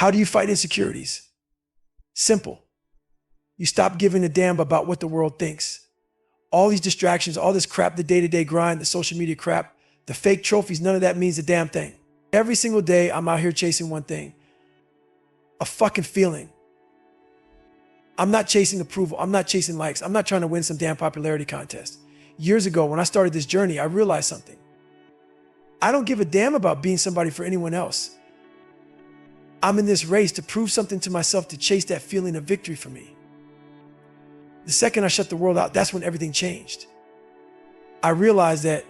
How do you fight insecurities? Simple. You stop giving a damn about what the world thinks. All these distractions, all this crap, the day-to-day grind, the social media crap, the fake trophies, none of that means a damn thing. Every single day, I'm out here chasing one thing. A fucking feeling. I'm not chasing approval. I'm not chasing likes. I'm not trying to win some damn popularity contest. Years ago, when I started this journey, I realized something. I don't give a damn about being somebody for anyone else. I'm in this race to prove something to myself, to chase that feeling of victory for me. The second I shut the world out, that's when everything changed. I realized that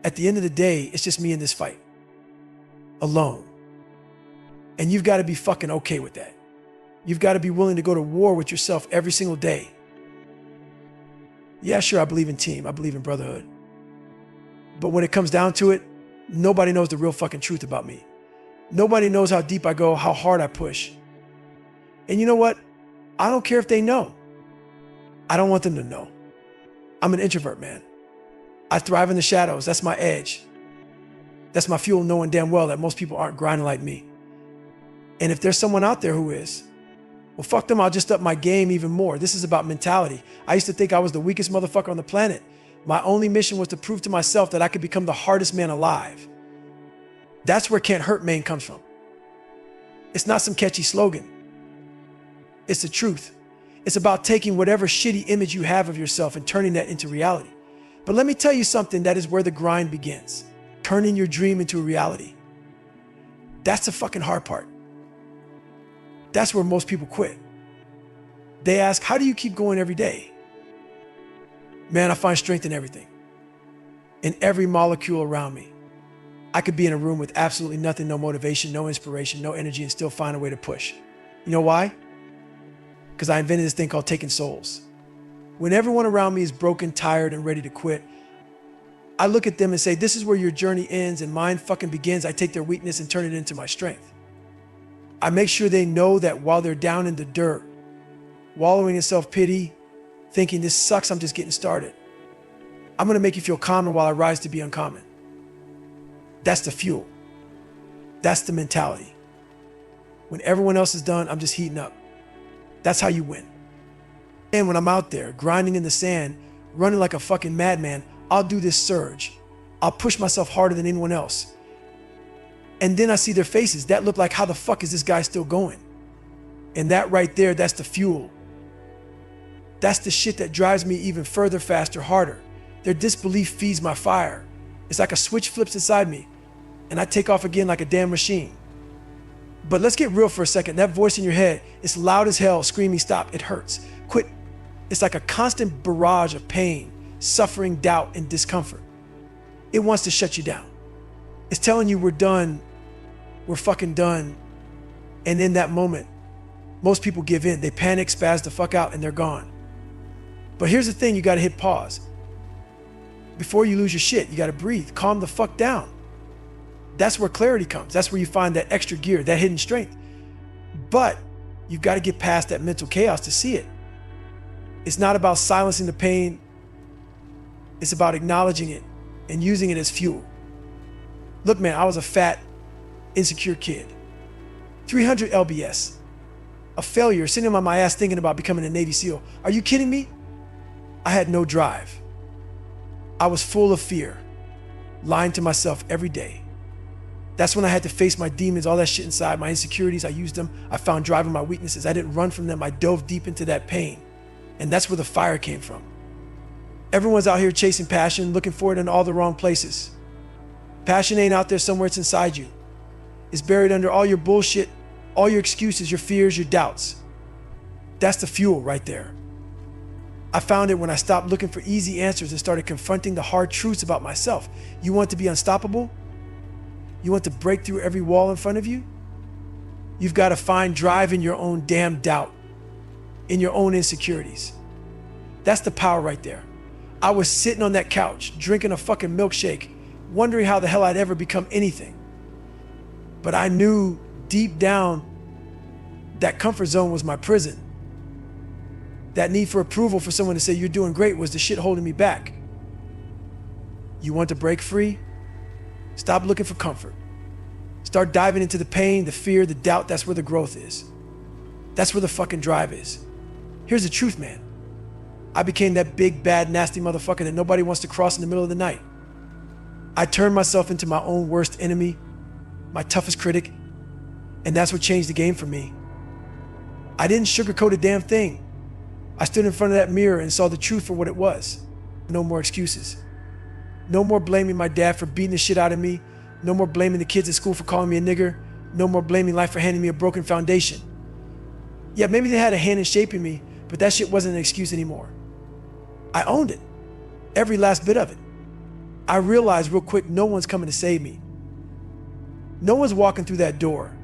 at the end of the day, it's just me in this fight. Alone. And you've got to be fucking okay with that. You've got to be willing to go to war with yourself every single day. Yeah, sure, I believe in team. I believe in brotherhood. But when it comes down to it, nobody knows the real fucking truth about me. Nobody knows how deep I go, how hard I push. And you know what? I don't care if they know. I don't want them to know. I'm an introvert, man. I thrive in the shadows. That's my edge. That's my fuel, knowing damn well that most people aren't grinding like me. And if there's someone out there who is, well, fuck them, I'll just up my game even more. This is about mentality. I used to think I was the weakest motherfucker on the planet. My only mission was to prove to myself that I could become the hardest man alive. That's where Can't Hurt Man comes from. It's not some catchy slogan. It's the truth. It's about taking whatever shitty image you have of yourself and turning that into reality. But let me tell you something, that is where the grind begins. Turning your dream into a reality. That's the fucking hard part. That's where most people quit. They ask, how do you keep going every day? Man, I find strength in everything. In every molecule around me. I could be in a room with absolutely nothing, no motivation, no inspiration, no energy, and still find a way to push. You know why? Because I invented this thing called taking souls. When everyone around me is broken, tired, and ready to quit, I look at them and say, this is where your journey ends and mine fucking begins. I take their weakness and turn it into my strength. I make sure they know that while they're down in the dirt, wallowing in self-pity, thinking this sucks, I'm just getting started, I'm gonna make you feel common while I rise to be uncommon. That's the fuel. That's the mentality. When everyone else is done, I'm just heating up. That's how you win. And when I'm out there grinding in the sand, running like a fucking madman, I'll do this surge. I'll push myself harder than anyone else. And then I see their faces that look like, how the fuck is this guy still going? And that right there, that's the fuel. That's the shit that drives me even further, faster, harder. Their disbelief feeds my fire. It's like a switch flips inside me and I take off again like a damn machine. But let's get real for a second. That voice in your head, it's loud as hell, screaming, stop, it hurts, quit. It's like a constant barrage of pain, suffering, doubt, and discomfort. It wants to shut you down. It's telling you we're done, we're fucking done. And in that moment, most people give in. They panic, spaz the fuck out, and they're gone. But here's the thing, you gotta hit pause. Before you lose your shit, you gotta breathe, calm the fuck down. That's where clarity comes. That's where you find that extra gear, that hidden strength. But you've got to get past that mental chaos to see it. It's not about silencing the pain. It's about acknowledging it and using it as fuel. Look, man, I was a fat, insecure kid. 300 LBS. A failure, sitting on my ass thinking about becoming a Navy SEAL. Are you kidding me? I had no drive. I was full of fear, lying to myself every day. That's when I had to face my demons, all that shit inside, my insecurities. I used them. I found drive in my weaknesses. I didn't run from them. I dove deep into that pain. And that's where the fire came from. Everyone's out here chasing passion, looking for it in all the wrong places. Passion ain't out there somewhere, it's inside you. It's buried under all your bullshit, all your excuses, your fears, your doubts. That's the fuel right there. I found it when I stopped looking for easy answers and started confronting the hard truths about myself. You want to be unstoppable? You want to break through every wall in front of you? You've got to find drive in your own damn doubt, in your own insecurities. That's the power right there. I was sitting on that couch, drinking a fucking milkshake, wondering how the hell I'd ever become anything. But I knew deep down that comfort zone was my prison. That need for approval for someone to say you're doing great was the shit holding me back. You want to break free? Stop looking for comfort. Start diving into the pain, the fear, the doubt. That's where the growth is. That's where the fucking drive is. Here's the truth, man. I became that big, bad, nasty motherfucker that nobody wants to cross in the middle of the night. I turned myself into my own worst enemy, my toughest critic, and that's what changed the game for me. I didn't sugarcoat a damn thing. I stood in front of that mirror and saw the truth for what it was. No more excuses. No more blaming my dad for beating the shit out of me. No more blaming the kids at school for calling me a nigger. No more blaming life for handing me a broken foundation. Yeah, maybe they had a hand in shaping me, but that shit wasn't an excuse anymore. I owned it. Every last bit of it. I realized real quick, no one's coming to save me. No one's walking through that door,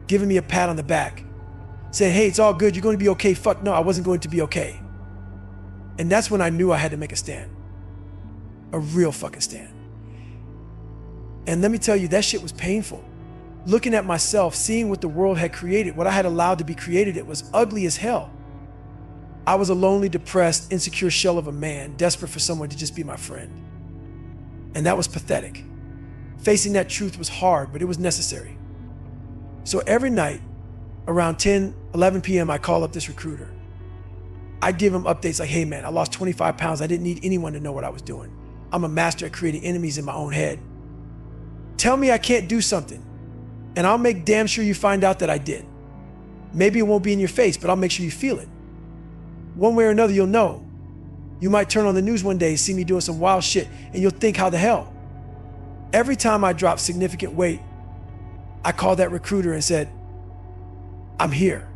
giving me a pat on the back, saying, hey, it's all good, you're going to be okay. Fuck no, I wasn't going to be okay. And that's when I knew I had to make a stand. A real fucking stand. And let me tell you, that shit was painful. Looking at myself, seeing what the world had created, what I had allowed to be created, it was ugly as hell. I was a lonely, depressed, insecure shell of a man, desperate for someone to just be my friend. And that was pathetic. Facing that truth was hard, but it was necessary. So every night, around 10, 11 p.m., I call up this recruiter. I give him updates like, hey man, I lost 25 pounds. I didn't need anyone to know what I was doing. I'm a master at creating enemies in my own head. Tell me I can't do something, and I'll make damn sure you find out that I did. Maybe it won't be in your face, but I'll make sure you feel it. One way or another, you'll know. You might turn on the news one day and see me doing some wild shit, and you'll think, how the hell? Every time I dropped significant weight, I called that recruiter and said, I'm here.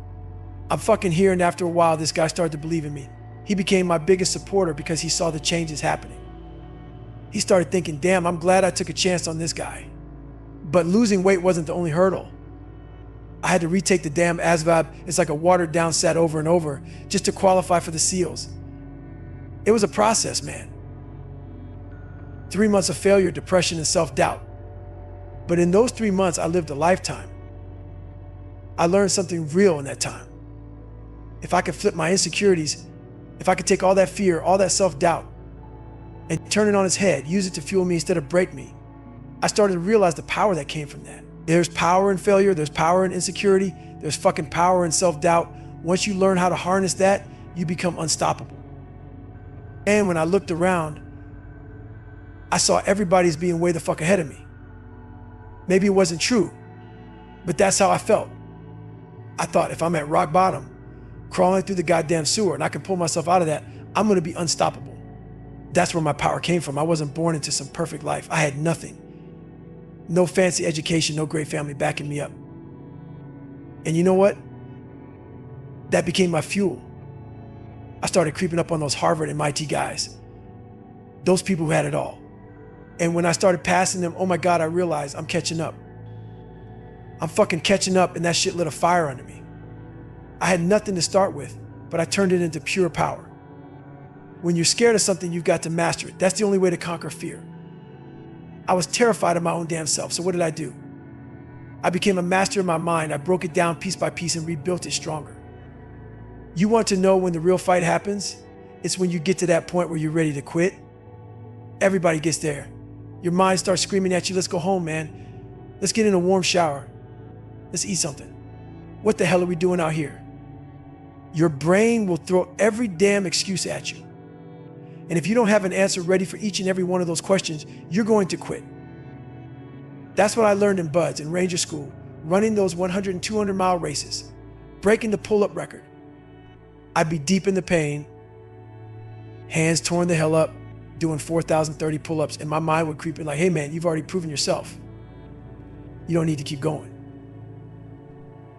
I'm fucking here. And after a while, this guy started to believe in me. He became my biggest supporter because he saw the changes happening. He started thinking, damn, I'm glad I took a chance on this guy. But losing weight wasn't the only hurdle. I had to retake the damn ASVAB. It's like a watered down set over and over just to qualify for the SEALs. It was a process, man. 3 months of failure, depression, and self-doubt. But in those 3 months, I lived a lifetime. I learned something real in that time. If I could flip my insecurities, if I could take all that fear, all that self-doubt, and turn it on its head, use it to fuel me instead of break me, I started to realize the power that came from that. There's power in failure, there's power in insecurity, there's fucking power in self-doubt. Once you learn how to harness that, you become unstoppable. And when I looked around, I saw everybody as being way the fuck ahead of me. Maybe it wasn't true, but that's how I felt. I thought, if I'm at rock bottom, crawling through the goddamn sewer, and I can pull myself out of that, I'm gonna be unstoppable. That's where my power came from. I wasn't born into some perfect life. I had nothing. No fancy education, no great family backing me up. And you know what? That became my fuel. I started creeping up on those Harvard and MIT guys. Those people who had it all. And when I started passing them, oh my God, I realized I'm catching up. I'm fucking catching up, and that shit lit a fire under me. I had nothing to start with, but I turned it into pure power. When you're scared of something, you've got to master it. That's the only way to conquer fear. I was terrified of my own damn self, so what did I do? I became a master of my mind. I broke it down piece by piece and rebuilt it stronger. You want to know when the real fight happens? It's when you get to that point where you're ready to quit. Everybody gets there. Your mind starts screaming at you, let's go home, man. Let's get in a warm shower. Let's eat something. What the hell are we doing out here? Your brain will throw every damn excuse at you. And if you don't have an answer ready for each and every one of those questions, you're going to quit. That's what I learned in Buds in Ranger School, running those 100 and 200 mile races, breaking the pull-up record. I'd be deep in the pain, hands torn the hell up, doing 4,030 pull-ups, and my mind would creep in like, hey man, you've already proven yourself. You don't need to keep going.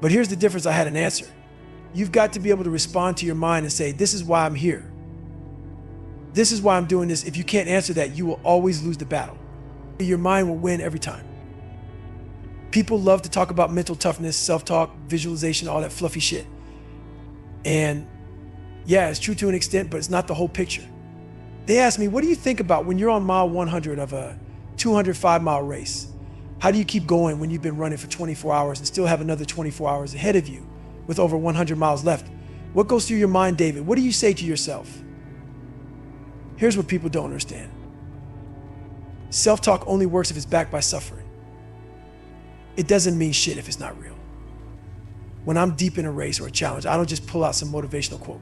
But here's the difference. I had an answer. You've got to be able to respond to your mind and say, this is why I'm here. This is why I'm doing this. If you can't answer that, you will always lose the battle. Your mind will win every time. People love to talk about mental toughness, self-talk, visualization, all that fluffy shit. And yeah, it's true to an extent, but it's not the whole picture. They ask me, what do you think about when you're on mile 100 of a 205-mile race? How do you keep going when you've been running for 24 hours and still have another 24 hours ahead of you with over 100 miles left? What goes through your mind, David? What do you say to yourself? Here's what people don't understand. Self-talk only works if it's backed by suffering. it doesn't mean shit if it's not real. When I'm deep in a race or a challenge, I don't just pull out some motivational quote.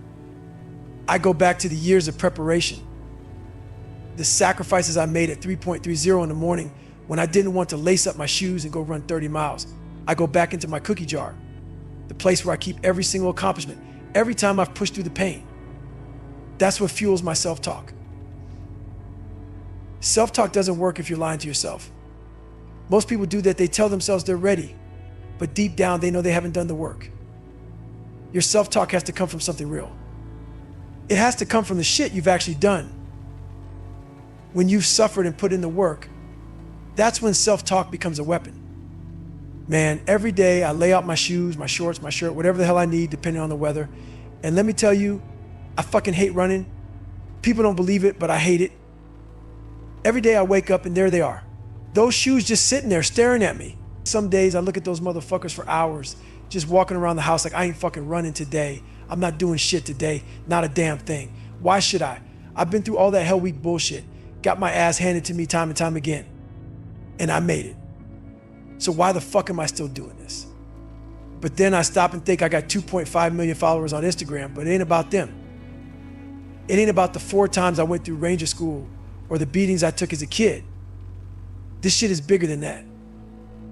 I go back to the years of preparation, the sacrifices I made at 3.30 in the morning when I didn't want to lace up my shoes and go run 30 miles. I go back into my cookie jar, the place where I keep every single accomplishment, every time I've pushed through the pain. That's what fuels my self-talk. Self-talk doesn't work if you're lying to yourself. Most people do that. They tell themselves they're ready, but deep down they know they haven't done the work. Your self-talk has to come from something real. It has to come from the shit you've actually done. When you've suffered and put in the work, that's when self-talk becomes a weapon. Man, every day I lay out my shoes, my shorts, my shirt, whatever the hell I need, depending on the weather. And let me tell you, I fucking hate running. People don't believe it, but I hate it. Every day I wake up and there they are. Those shoes just sitting there staring at me. Some days I look at those motherfuckers for hours, just walking around the house like I ain't fucking running today. I'm not doing shit today, not a damn thing. Why should I? I've been through all that hell week bullshit, got my ass handed to me time and time again, and I made it. So why the fuck am I still doing this? But then I stop and think I got 2.5 million followers on Instagram, but it ain't about them. It ain't about the 4 times I went through Ranger School or the beatings I took as a kid. This shit is bigger than that.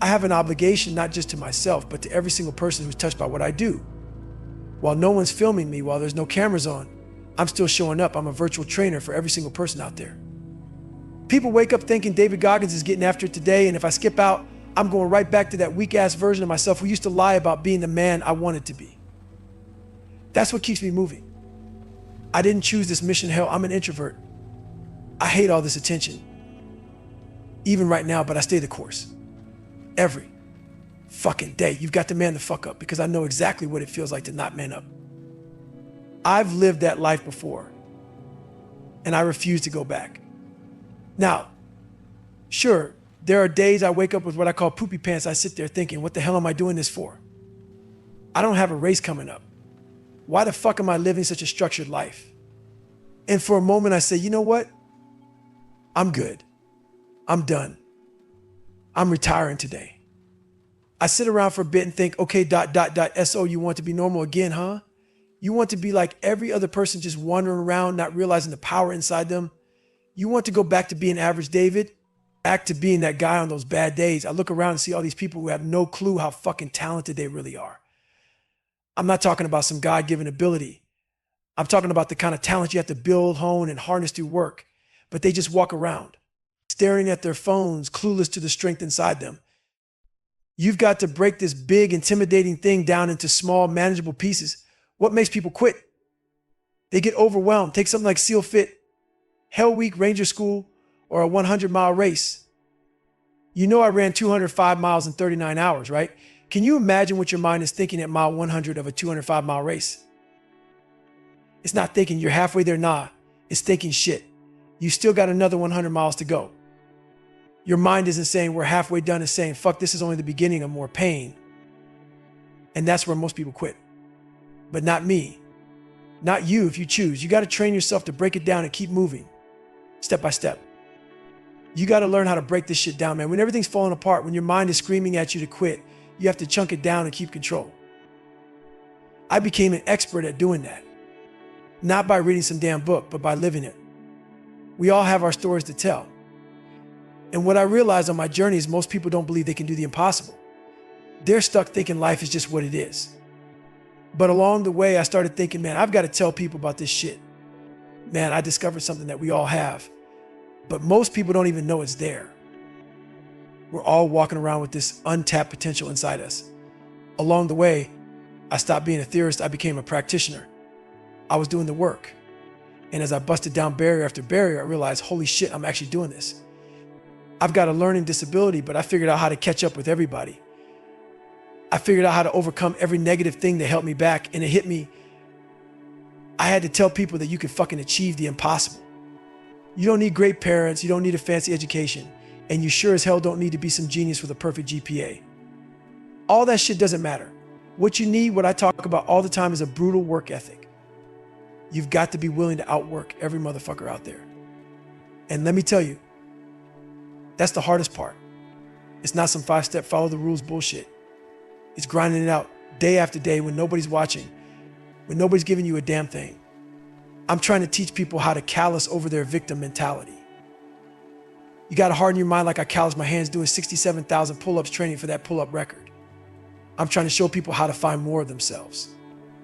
I have an obligation not just to myself, but to every single person who's touched by what I do. While no one's filming me, while there's no cameras on, I'm still showing up. I'm a virtual trainer for every single person out there. People wake up thinking David Goggins is getting after it today, and if I skip out, I'm going right back to that weak-ass version of myself who used to lie about being the man I wanted to be. That's what keeps me moving. I didn't choose this mission hell. I'm an introvert. I hate all this attention, even right now, but I stay the course. Every fucking day. You've got to man the fuck up because I know exactly what it feels like to not man up. I've lived that life before, and I refuse to go back. Now, sure, there are days I wake up with what I call poopy pants. I sit there thinking, what the hell am I doing this for? I don't have a race coming up. Why the fuck am I living such a structured life? And for a moment I say, you know what? I'm good. I'm done. I'm retiring today. I sit around for a bit and think, okay, SO, you want to be normal again, huh? You want to be like every other person just wandering around, not realizing the power inside them? You want to go back to being average David? Back to being that guy on those bad days. I look around and see all these people who have no clue how fucking talented they really are. I'm not talking about some God-given ability. I'm talking about the kind of talent you have to build, hone, and harness through work. But they just walk around, staring at their phones, clueless to the strength inside them. You've got to break this big, intimidating thing down into small, manageable pieces. What makes people quit? They get overwhelmed. Take something like SEAL Fit, Hell Week, Ranger School, or a 100-mile race. You know I ran 205 miles in 39 hours, right? Can you imagine what your mind is thinking at mile 100 of a 205-mile race? It's not thinking you're halfway there, nah. It's thinking shit. You still got another 100 miles to go. Your mind isn't saying we're halfway done. It's saying, fuck, this is only the beginning of more pain. And that's where most people quit. But not me. Not you if you choose. You got to train yourself to break it down and keep moving. Step by step. You got to learn how to break this shit down, man. When everything's falling apart, when your mind is screaming at you to quit, you have to chunk it down and keep control. I became an expert at doing that. Not by reading some damn book, but by living it. We all have our stories to tell. And what I realized on my journey is most people don't believe they can do the impossible. They're stuck thinking life is just what it is. But along the way, I started thinking, man, I've got to tell people about this shit. Man, I discovered something that we all have, but most people don't even know it's there. We're all walking around with this untapped potential inside us. Along the way, I stopped being a theorist. I became a practitioner. I was doing the work. And as I busted down barrier after barrier, I realized, holy shit, I'm actually doing this. I've got a learning disability, but I figured out how to catch up with everybody. I figured out how to overcome every negative thing that held me back, and it hit me. I had to tell people that you can fucking achieve the impossible. You don't need great parents, you don't need a fancy education, and you sure as hell don't need to be some genius with a perfect GPA. All that shit doesn't matter. What you need, what I talk about all the time, is a brutal work ethic. You've got to be willing to outwork every motherfucker out there. And let me tell you, that's the hardest part. It's not some 5-step follow the rules bullshit. It's grinding it out day after day when nobody's watching, when nobody's giving you a damn thing. I'm trying to teach people how to callous over their victim mentality. You got to harden your mind like I calloused my hands doing 67,000 pull-ups training for that pull-up record. I'm trying to show people how to find more of themselves,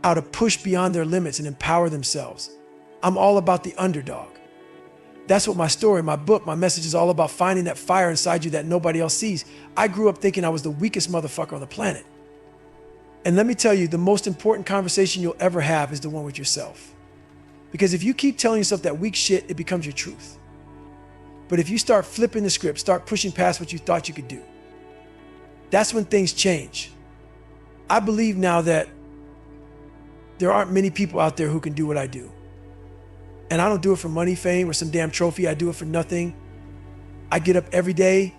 how to push beyond their limits and empower themselves. I'm all about the underdog. That's what my story, my book, my message is all about, finding that fire inside you that nobody else sees. I grew up thinking I was the weakest motherfucker on the planet. And let me tell you, the most important conversation you'll ever have is the one with yourself. Because if you keep telling yourself that weak shit, it becomes your truth. But if you start flipping the script, start pushing past what you thought you could do, that's when things change. I believe now that there aren't many people out there who can do what I do. And I don't do it for money, fame, or some damn trophy. I do it for nothing. I get up every day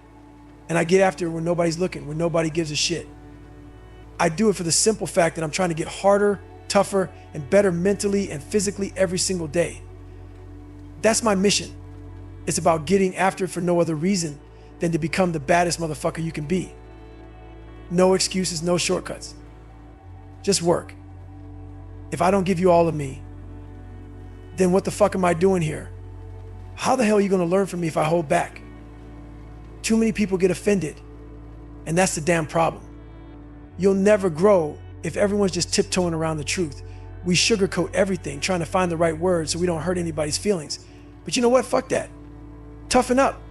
and I get after it when nobody's looking, when nobody gives a shit. I do it for the simple fact that I'm trying to get harder, tougher, and better mentally and physically every single day. That's my mission. It's about getting after it for no other reason than to become the baddest motherfucker you can be. No excuses, no shortcuts. Just work. If I don't give you all of me, then what the fuck am I doing here? How the hell are you going to learn from me if I hold back? Too many people get offended, and that's the damn problem. You'll never grow if everyone's just tiptoeing around the truth. We sugarcoat everything, trying to find the right words so we don't hurt anybody's feelings. But you know what? Fuck that. Toughen up.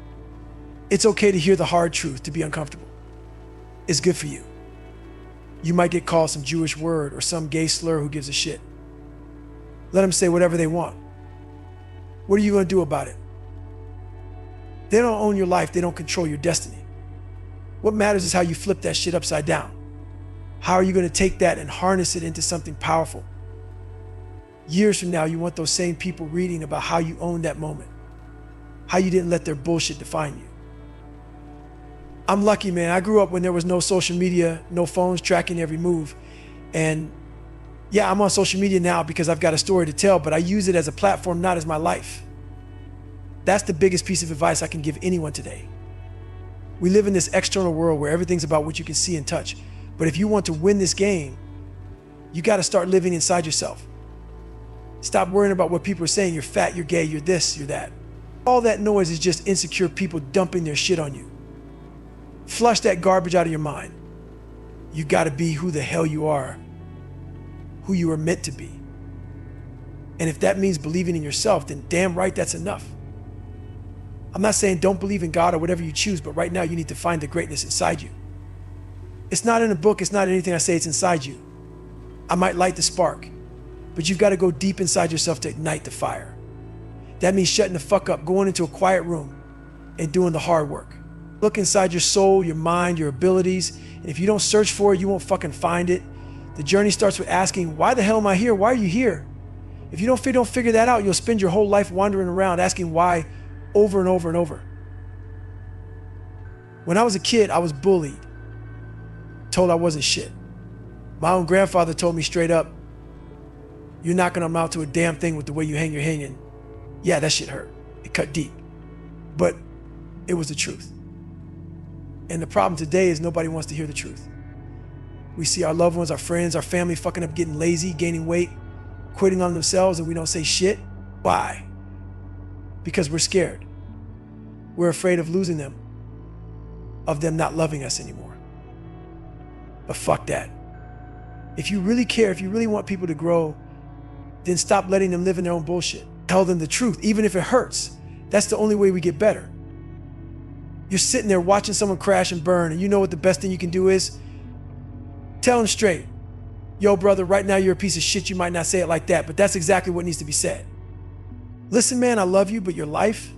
It's okay to hear the hard truth, to be uncomfortable. It's good for you. You might get called some Jewish word or some gay slur, who gives a shit. Let them say whatever they want. What are you going to do about it? They don't own your life. They don't control your destiny. What matters is how you flip that shit upside down. How are you going to take that and harness it into something powerful? Years from now, you want those same people reading about how you owned that moment, how you didn't let their bullshit define you. I'm lucky, man. I grew up when there was no social media, no phones tracking every move. And yeah, I'm on social media now because I've got a story to tell, but I use it as a platform, not as my life. That's the biggest piece of advice I can give anyone today. We live in this external world where everything's about what you can see and touch. But if you want to win this game, you got to start living inside yourself. Stop worrying about what people are saying. You're fat, you're gay, you're this, you're that. All that noise is just insecure people dumping their shit on you. Flush that garbage out of your mind. You got to be who the hell you are, who you are meant to be. And if that means believing in yourself, then damn right that's enough. I'm not saying don't believe in God or whatever you choose, but right now you need to find the greatness inside you. It's not in a book, it's not in anything I say, it's inside you. I might light the spark, but you've got to go deep inside yourself to ignite the fire. That means shutting the fuck up, going into a quiet room and doing the hard work. Look inside your soul, your mind, your abilities, and if you don't search for it, you won't fucking find it. The journey starts with asking, why the hell am I here? Why are you here? If you don't figure that out, you'll spend your whole life wandering around asking why over and over and over. When I was a kid, I was bullied, told I wasn't shit. My own grandfather told me straight up, you're not gonna amount to a damn thing with the way you hang your hanging. Yeah, that shit hurt. It cut deep. But it was the truth. And the problem today is nobody wants to hear the truth. We see our loved ones, our friends, our family fucking up, getting lazy, gaining weight, quitting on themselves, and we don't say shit. Why? Because we're scared. We're afraid of losing them, of them not loving us anymore. But fuck that. If you really care, if you really want people to grow, then stop letting them live in their own bullshit. Tell them the truth, even if it hurts. That's the only way we get better. You're sitting there watching someone crash and burn, and you know what the best thing you can do is? Tell them straight. Yo, brother, right now you're a piece of shit. You might not say it like that, but that's exactly what needs to be said. Listen, man, I love you, but your life,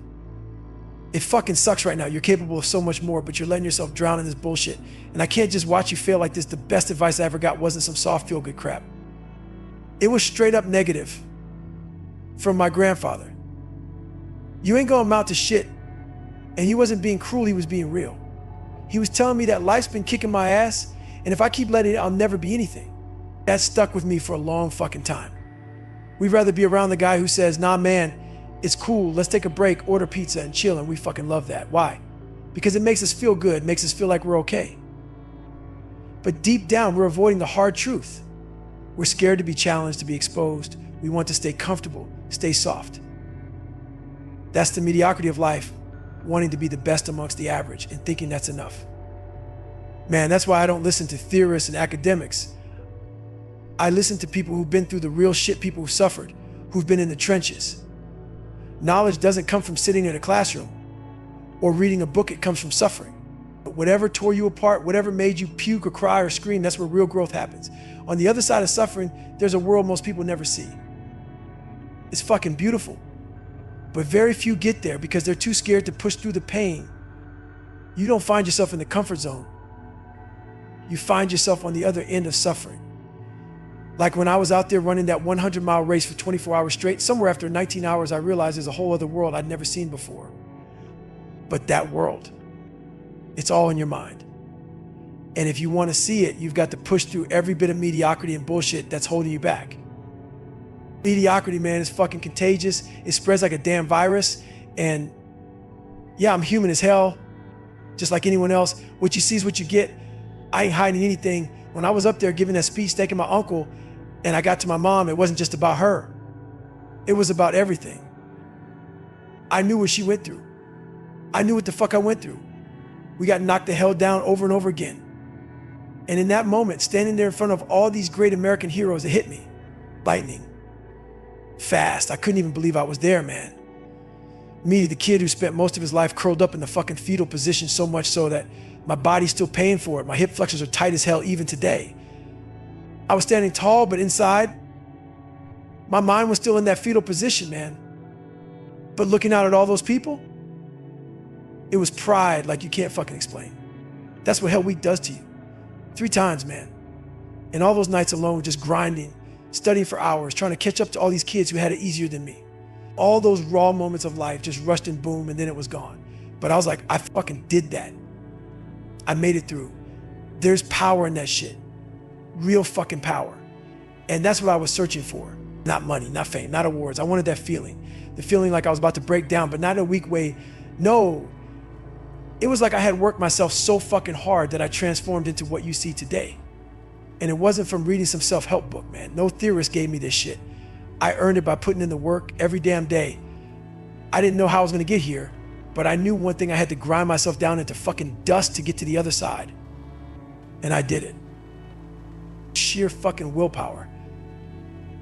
it fucking sucks right now. You're capable of so much more, but you're letting yourself drown in this bullshit. And I can't just watch you fail like this. The best advice I ever got wasn't some soft feel-good crap. It was straight up negative from my grandfather. You ain't gonna amount to shit. And he wasn't being cruel, he was being real. He was telling me that life's been kicking my ass, and if I keep letting it, I'll never be anything. That stuck with me for a long fucking time. We'd rather be around the guy who says, nah, man, it's cool, let's take a break, order pizza and chill, and we fucking love that. Why? because it makes us feel good, makes us feel like we're okay. But deep down, we're avoiding the hard truth. We're scared to be challenged, to be exposed. We want to stay comfortable, stay soft. That's the mediocrity of life, wanting to be the best amongst the average and thinking that's enough. Man, that's why I don't listen to theorists and academics. I listen to people who've been through the real shit, people who've suffered, who've been in the trenches. Knowledge doesn't come from sitting in a classroom or reading a book, it comes from suffering. But whatever tore you apart, whatever made you puke or cry or scream, that's where real growth happens. On the other side of suffering, there's a world most people never see. It's fucking beautiful. But very few get there because they're too scared to push through the pain. You don't find yourself in the comfort zone. You find yourself on the other end of suffering. Like when I was out there running that 100-mile race for 24 hours straight, somewhere after 19 hours, I realized there's a whole other world I'd never seen before. But that world, it's all in your mind. And if you want to see it, you've got to push through every bit of mediocrity and bullshit that's holding you back. Mediocrity, man, is fucking contagious. It spreads like a damn virus. And yeah, I'm human as hell, just like anyone else. What you see is what you get. I ain't hiding anything. When I was up there giving that speech, thanking my uncle, and I got to my mom, it wasn't just about her. It was about everything. I knew what she went through. I knew what the fuck I went through. We got knocked the hell down over and over again. And in that moment, standing there in front of all these great American heroes, it hit me. Lightning. Fast. I couldn't even believe I was there, man. Me, the kid who spent most of his life curled up in the fucking fetal position, so much so that my body's still paying for it. My hip flexors are tight as hell even today. I was standing tall, but inside, my mind was still in that fetal position, man. But looking out at all those people, it was pride like you can't fucking explain. That's what Hell Week does to you. 3 times, man. And all those nights alone, just grinding, studying for hours, trying to catch up to all these kids who had it easier than me. All those raw moments of life just rushed and boom, and then it was gone. But I was like, I fucking did that. I made it through. There's power in that shit. Real fucking power. And that's what I was searching for. Not money, not fame, not awards. I wanted that feeling. The feeling like I was about to break down, but not in a weak way. No. It was like I had worked myself so fucking hard that I transformed into what you see today. And it wasn't from reading some self-help book, man. No theorist gave me this shit. I earned it by putting in the work every damn day. I didn't know how I was gonna get here, but I knew one thing: I had to grind myself down into fucking dust to get to the other side. And I did it. Sheer fucking willpower.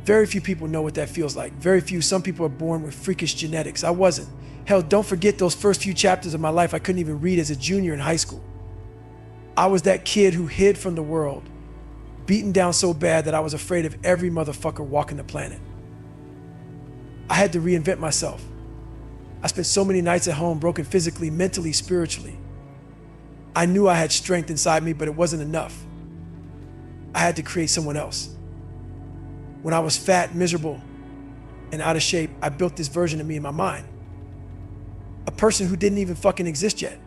Very few people know what that feels like. Very few. Some people are born with freakish genetics. I wasn't. Hell, don't forget those first few chapters of my life I couldn't even read as a junior in high school. I was that kid who hid from the world, beaten down so bad that I was afraid of every motherfucker walking the planet. I had to reinvent myself. I spent so many nights at home, broken physically, mentally, spiritually. I knew I had strength inside me, but it wasn't enough. I had to create someone else. When I was fat, miserable, and out of shape, I built this version of me in my mind. A person who didn't even fucking exist yet.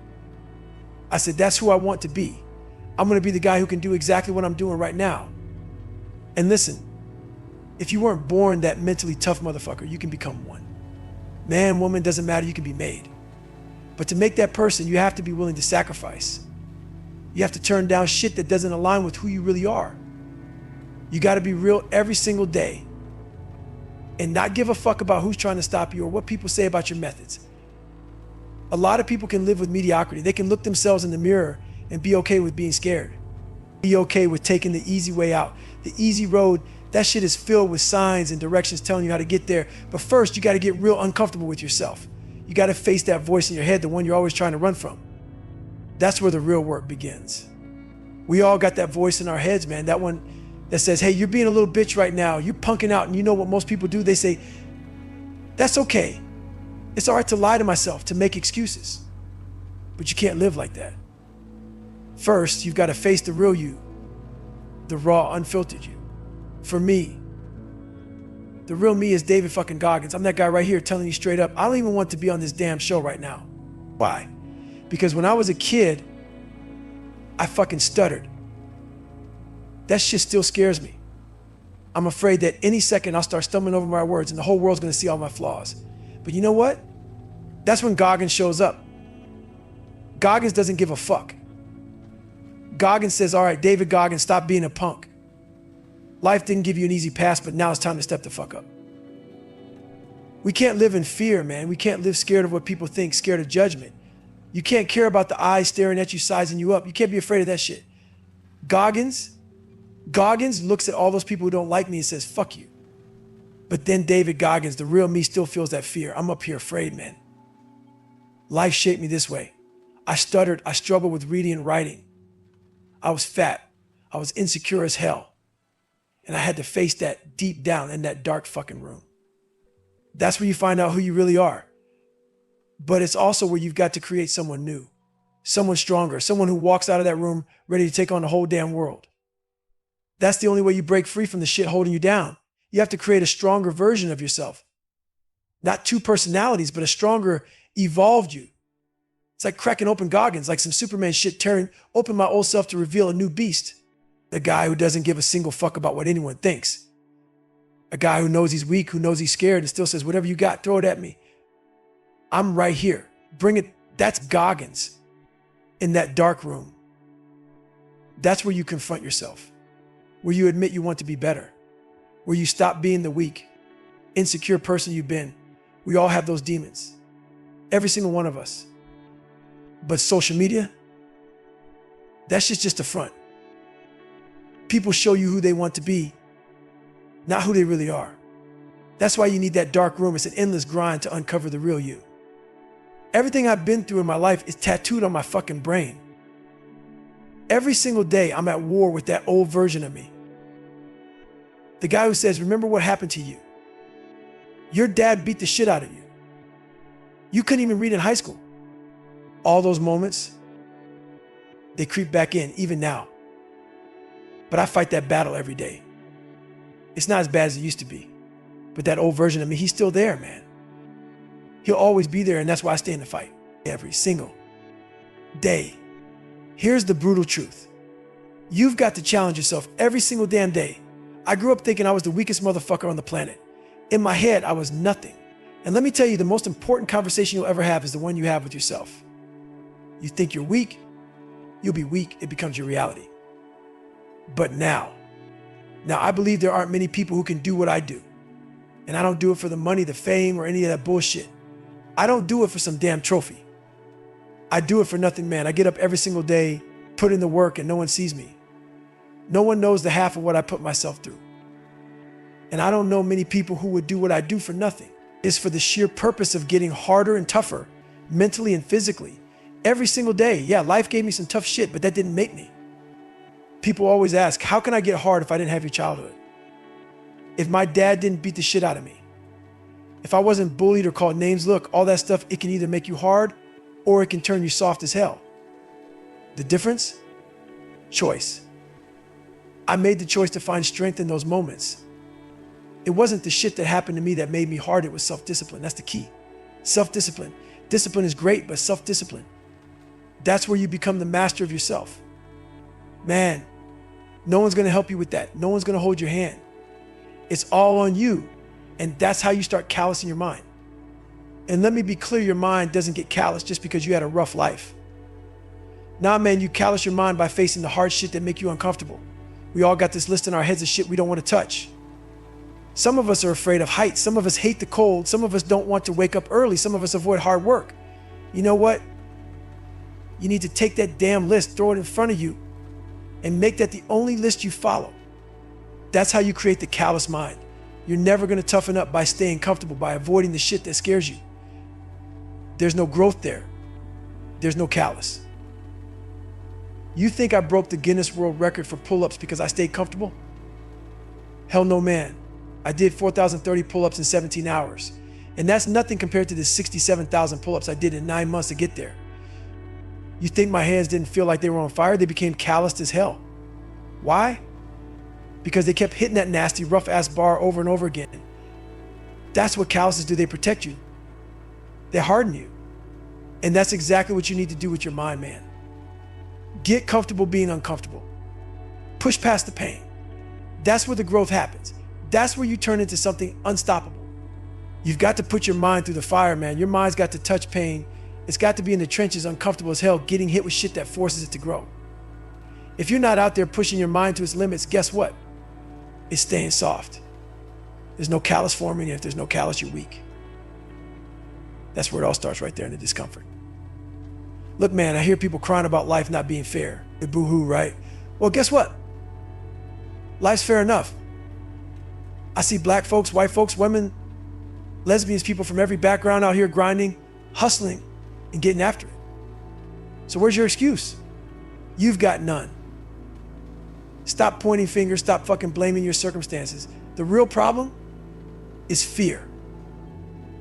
I said, that's who I want to be. I'm gonna be the guy who can do exactly what I'm doing right now. And listen, if you weren't born that mentally tough motherfucker, you can become one. Man, woman, doesn't matter, you can be made. But to make that person, you have to be willing to sacrifice. You have to turn down shit that doesn't align with who you really are. You gotta be real every single day and not give a fuck about who's trying to stop you or what people say about your methods. A lot of people can live with mediocrity. They can look themselves in the mirror and be okay with being scared. Be okay with taking the easy way out. The easy road, that shit is filled with signs and directions telling you how to get there. But first, you gotta get real uncomfortable with yourself. You gotta face that voice in your head, the one you're always trying to run from. That's where the real work begins. We all got that voice in our heads, man. That one that says, hey, you're being a little bitch right now. You're punking out. And you know what most people do? They say, that's okay. It's all right to lie to myself, to make excuses. But you can't live like that. First, you've got to face the real you, the raw, unfiltered you. For me, the real me is David fucking Goggins. I'm that guy right here telling you straight up, I don't even want to be on this damn show right now. Why? Because when I was a kid, I fucking stuttered. That shit still scares me. I'm afraid that any second I'll start stumbling over my words and the whole world's gonna see all my flaws. But you know what? That's when Goggins shows up. Goggins doesn't give a fuck. Goggins says, all right, David Goggins, stop being a punk. Life didn't give you an easy pass, but now it's time to step the fuck up. We can't live in fear, man. We can't live scared of what people think, scared of judgment. You can't care about the eyes staring at you, sizing you up. You can't be afraid of that shit. Goggins looks at all those people who don't like me and says, fuck you. But then David Goggins, the real me, still feels that fear. I'm up here afraid, man. Life shaped me this way. I stuttered. I struggled with reading and writing. I was fat. I was insecure as hell. And I had to face that deep down in that dark fucking room. That's where you find out who you really are. But it's also where you've got to create someone new, someone stronger, someone who walks out of that room ready to take on the whole damn world. That's the only way you break free from the shit holding you down. You have to create a stronger version of yourself. Not two personalities, but a stronger, evolved you. It's like cracking open Goggins, like some Superman shit, tearing open my old self to reveal a new beast. The guy who doesn't give a single fuck about what anyone thinks. A guy who knows he's weak, who knows he's scared, and still says, whatever you got, throw it at me. I'm right here. Bring it. That's Goggins in that dark room. That's where you confront yourself, where you admit you want to be better, where you stop being the weak, insecure person you've been. We all have those demons. Every single one of us. But social media, that's just a front. People show you who they want to be, not who they really are. That's why you need that dark room. It's an endless grind to uncover the real you. Everything I've been through in my life is tattooed on my fucking brain. Every single day, I'm at war with that old version of me. The guy who says, remember what happened to you. Your dad beat the shit out of you. You couldn't even read in high school. All those moments, they creep back in, even now. But I fight that battle every day. It's not as bad as it used to be. But that old version of me, he's still there, man. He'll always be there, and that's why I stay in the fight every single day. Here's the brutal truth. You've got to challenge yourself every single damn day. I grew up thinking I was the weakest motherfucker on the planet. In my head, I was nothing. And let me tell you, the most important conversation you'll ever have is the one you have with yourself. You think you're weak, you'll be weak. It becomes your reality. But now I believe there aren't many people who can do what I do. And I don't do it for the money, the fame, or any of that bullshit. I don't do it for some damn trophy. I do it for nothing, man. I get up every single day, put in the work, and no one sees me. No one knows the half of what I put myself through. And I don't know many people who would do what I do for nothing. It's for the sheer purpose of getting harder and tougher, mentally and physically. Every single day. Yeah, life gave me some tough shit, but that didn't make me. People always ask, how can I get hard if I didn't have your childhood? If my dad didn't beat the shit out of me? If I wasn't bullied or called names? Look, all that stuff, it can either make you hard or it can turn you soft as hell. The difference? Choice. I made the choice to find strength in those moments. It wasn't the shit that happened to me that made me hard. It was self-discipline. That's the key. Self-discipline. Discipline is great, but self-discipline. That's where you become the master of yourself. Man, no one's going to help you with that. No one's going to hold your hand. It's all on you. And that's how you start callousing your mind. And let me be clear, your mind doesn't get callous just because you had a rough life. Nah, man, you callous your mind by facing the hard shit that make you uncomfortable. We all got this list in our heads of shit we don't want to touch. Some of us are afraid of heights. Some of us hate the cold. Some of us don't want to wake up early. Some of us avoid hard work. You know what? You need to take that damn list, throw it in front of you, and make that the only list you follow. That's how you create the callous mind. You're never going to toughen up by staying comfortable, by avoiding the shit that scares you. There's no growth there. There's no callous. You think I broke the Guinness World Record for pull-ups because I stayed comfortable? Hell no, man. I did 4,030 pull-ups in 17 hours. And that's nothing compared to the 67,000 pull-ups I did in 9 months to get there. You think my hands didn't feel like they were on fire? They became calloused as hell. Why? Because they kept hitting that nasty, rough-ass bar over and over again. That's what calluses do. They protect you. They harden you. And that's exactly what you need to do with your mind, man. Get comfortable being uncomfortable. Push past the pain. That's where the growth happens. That's where you turn into something unstoppable. You've got to put your mind through the fire, man. Your mind's got to touch pain It's got to be in the trenches, uncomfortable as hell, getting hit with shit that forces it to grow. If you're not out there pushing your mind to its limits, guess what? It's staying soft. There's no callus forming, and if there's no callus, you're weak. That's where it all starts, right there in the discomfort. Look, man, I hear people crying about life not being fair. They boo-hoo, right? Well, guess what? Life's fair enough. I see black folks, white folks, women, lesbians, people from every background out here grinding, hustling, and getting after it. So where's your excuse? You've got none. Stop pointing fingers, stop fucking blaming your circumstances. The real problem is fear.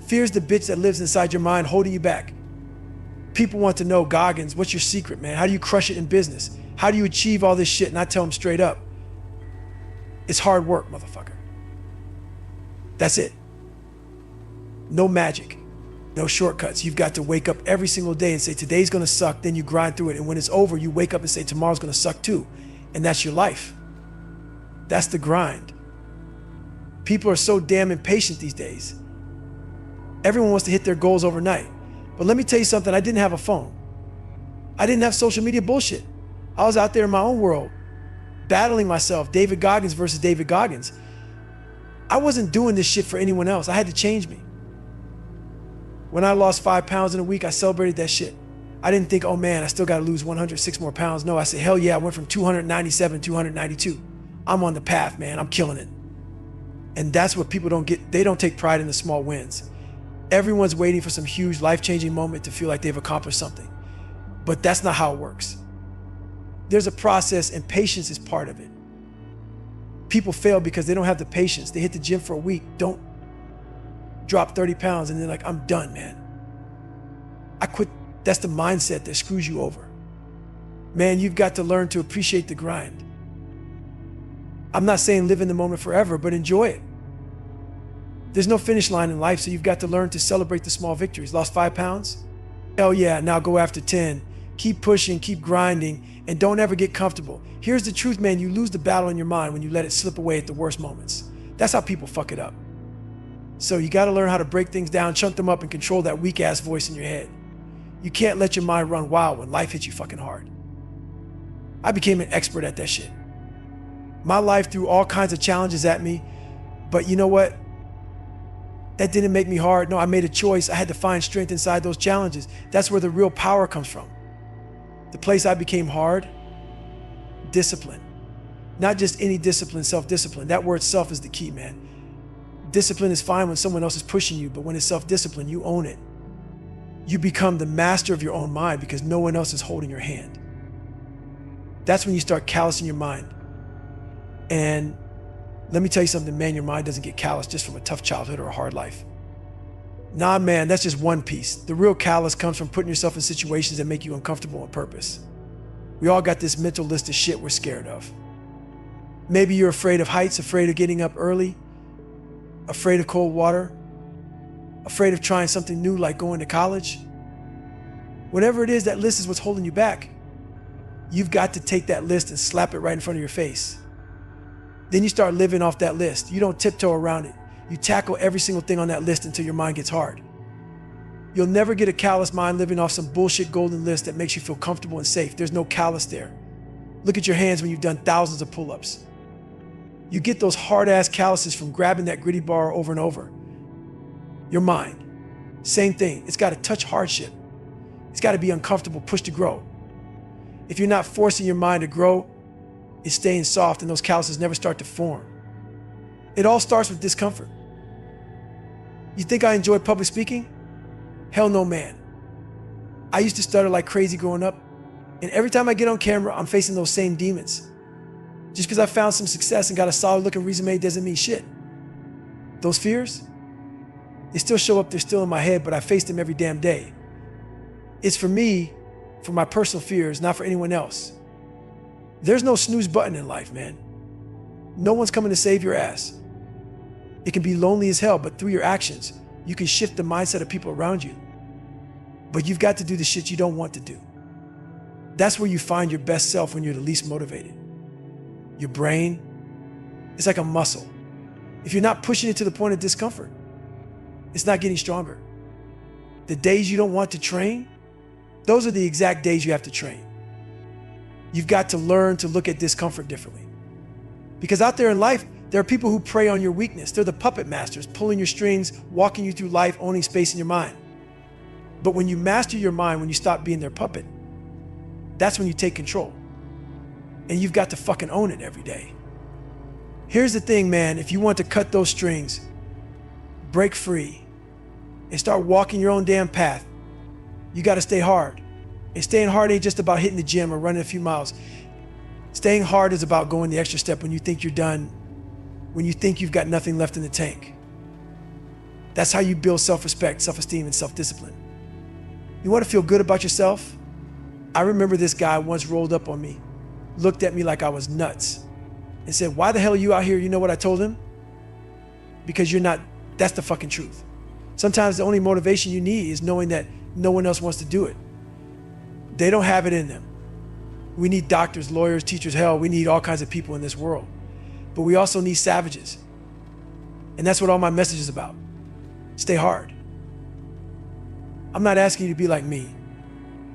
Fear is the bitch that lives inside your mind holding you back. People want to know, Goggins, what's your secret, man? How do you crush it in business? How do you achieve all this shit? And I tell them straight up, it's hard work, motherfucker. That's it. No magic, no shortcuts. You've got to wake up every single day and say, today's gonna suck, then you grind through it. And when it's over, you wake up and say, tomorrow's gonna suck too. And that's your life. That's the grind. People are so damn impatient these days. Everyone wants to hit their goals overnight. But let me tell you something, I didn't have a phone. I didn't have social media bullshit. I was out there in my own world, battling myself, David Goggins versus David Goggins. I wasn't doing this shit for anyone else. I had to change me. When I lost 5 pounds in a week, I celebrated that shit. I didn't think, oh man, I still gotta lose 106 more pounds. No, I said, hell yeah, I went from 297 to 292. I'm on the path, man, I'm killing it. And that's what people don't get. They don't take pride in the small wins. Everyone's waiting for some huge life-changing moment to feel like they've accomplished something. But that's not how it works. There's a process, and patience is part of it. People fail because they don't have the patience. They hit the gym for a week, don't drop 30 pounds, and they're like, I'm done, man. I quit. That's the mindset that screws you over. Man, you've got to learn to appreciate the grind. I'm not saying live in the moment forever, but enjoy it. There's no finish line in life, so you've got to learn to celebrate the small victories. Lost 5 pounds? Hell yeah, now go after 10. Keep pushing, keep grinding, and don't ever get comfortable. Here's the truth, man, you lose the battle in your mind when you let it slip away at the worst moments. That's how people fuck it up. So you gotta learn how to break things down, chunk them up, and control that weak-ass voice in your head. You can't let your mind run wild when life hits you fucking hard. I became an expert at that shit. My life threw all kinds of challenges at me, but you know what? That didn't make me hard. No, I made a choice. I had to find strength inside those challenges. That's where the real power comes from. The place I became hard, discipline. Not just any discipline, self-discipline. That word self is the key, man. Discipline is fine when someone else is pushing you, but when it's self-discipline, you own it. You become the master of your own mind because no one else is holding your hand. That's when you start callousing your mind. And let me tell you something, man, your mind doesn't get calloused just from a tough childhood or a hard life. Nah, man, that's just one piece. The real callous comes from putting yourself in situations that make you uncomfortable on purpose. We all got this mental list of shit we're scared of. Maybe you're afraid of heights, afraid of getting up early, afraid of cold water, afraid of trying something new like going to college. Whatever it is, that list is what's holding you back. You've got to take that list and slap it right in front of your face. Then you start living off that list. You don't tiptoe around it. You tackle every single thing on that list until your mind gets hard. You'll never get a callous mind living off some bullshit golden list that makes you feel comfortable and safe. There's no callous there. Look at your hands when you've done thousands of pull-ups. You get those hard-ass calluses from grabbing that gritty bar over and over. Your mind, same thing. It's got to touch hardship. It's got to be uncomfortable, pushed to grow. If you're not forcing your mind to grow, it's staying soft and those calluses never start to form. It all starts with discomfort. You think I enjoy public speaking? Hell no, man. I used to stutter like crazy growing up, and every time I get on camera, I'm facing those same demons. Just because I found some success and got a solid looking resume doesn't mean shit. Those fears, they still show up, they're still in my head, but I face them every damn day. It's for me, for my personal fears, not for anyone else. There's no snooze button in life, man. No one's coming to save your ass. It can be lonely as hell, but through your actions, you can shift the mindset of people around you. But you've got to do the shit you don't want to do. That's where you find your best self when you're the least motivated. Your brain, it's like a muscle. If you're not pushing it to the point of discomfort, it's not getting stronger. The days you don't want to train, Those are the exact days you have to train. You've got to learn to look at discomfort differently. Because out there in life, there are people who prey on your weakness. They're the puppet masters, pulling your strings, walking you through life, owning space in your mind. But when you master your mind, when you stop being their puppet, that's when you take control. And you've got to fucking own it every day. Here's the thing, man. If you want to cut those strings, break free, and start walking your own damn path, you got to stay hard. And staying hard ain't just about hitting the gym or running a few miles. Staying hard is about going the extra step when you think you're done, when you think you've got nothing left in the tank. That's how you build self-respect, self-esteem, and self-discipline. You want to feel good about yourself? I remember this guy once rolled up on me, looked at me like I was nuts, and said, "Why the hell are you out here?" You know what I told him? Because you're not, that's the fucking truth. Sometimes the only motivation you need is knowing that no one else wants to do it. They don't have it in them. We need doctors, lawyers, teachers, hell, we need all kinds of people in this world. But we also need savages. And that's what all my message is about. Stay hard. I'm not asking you to be like me.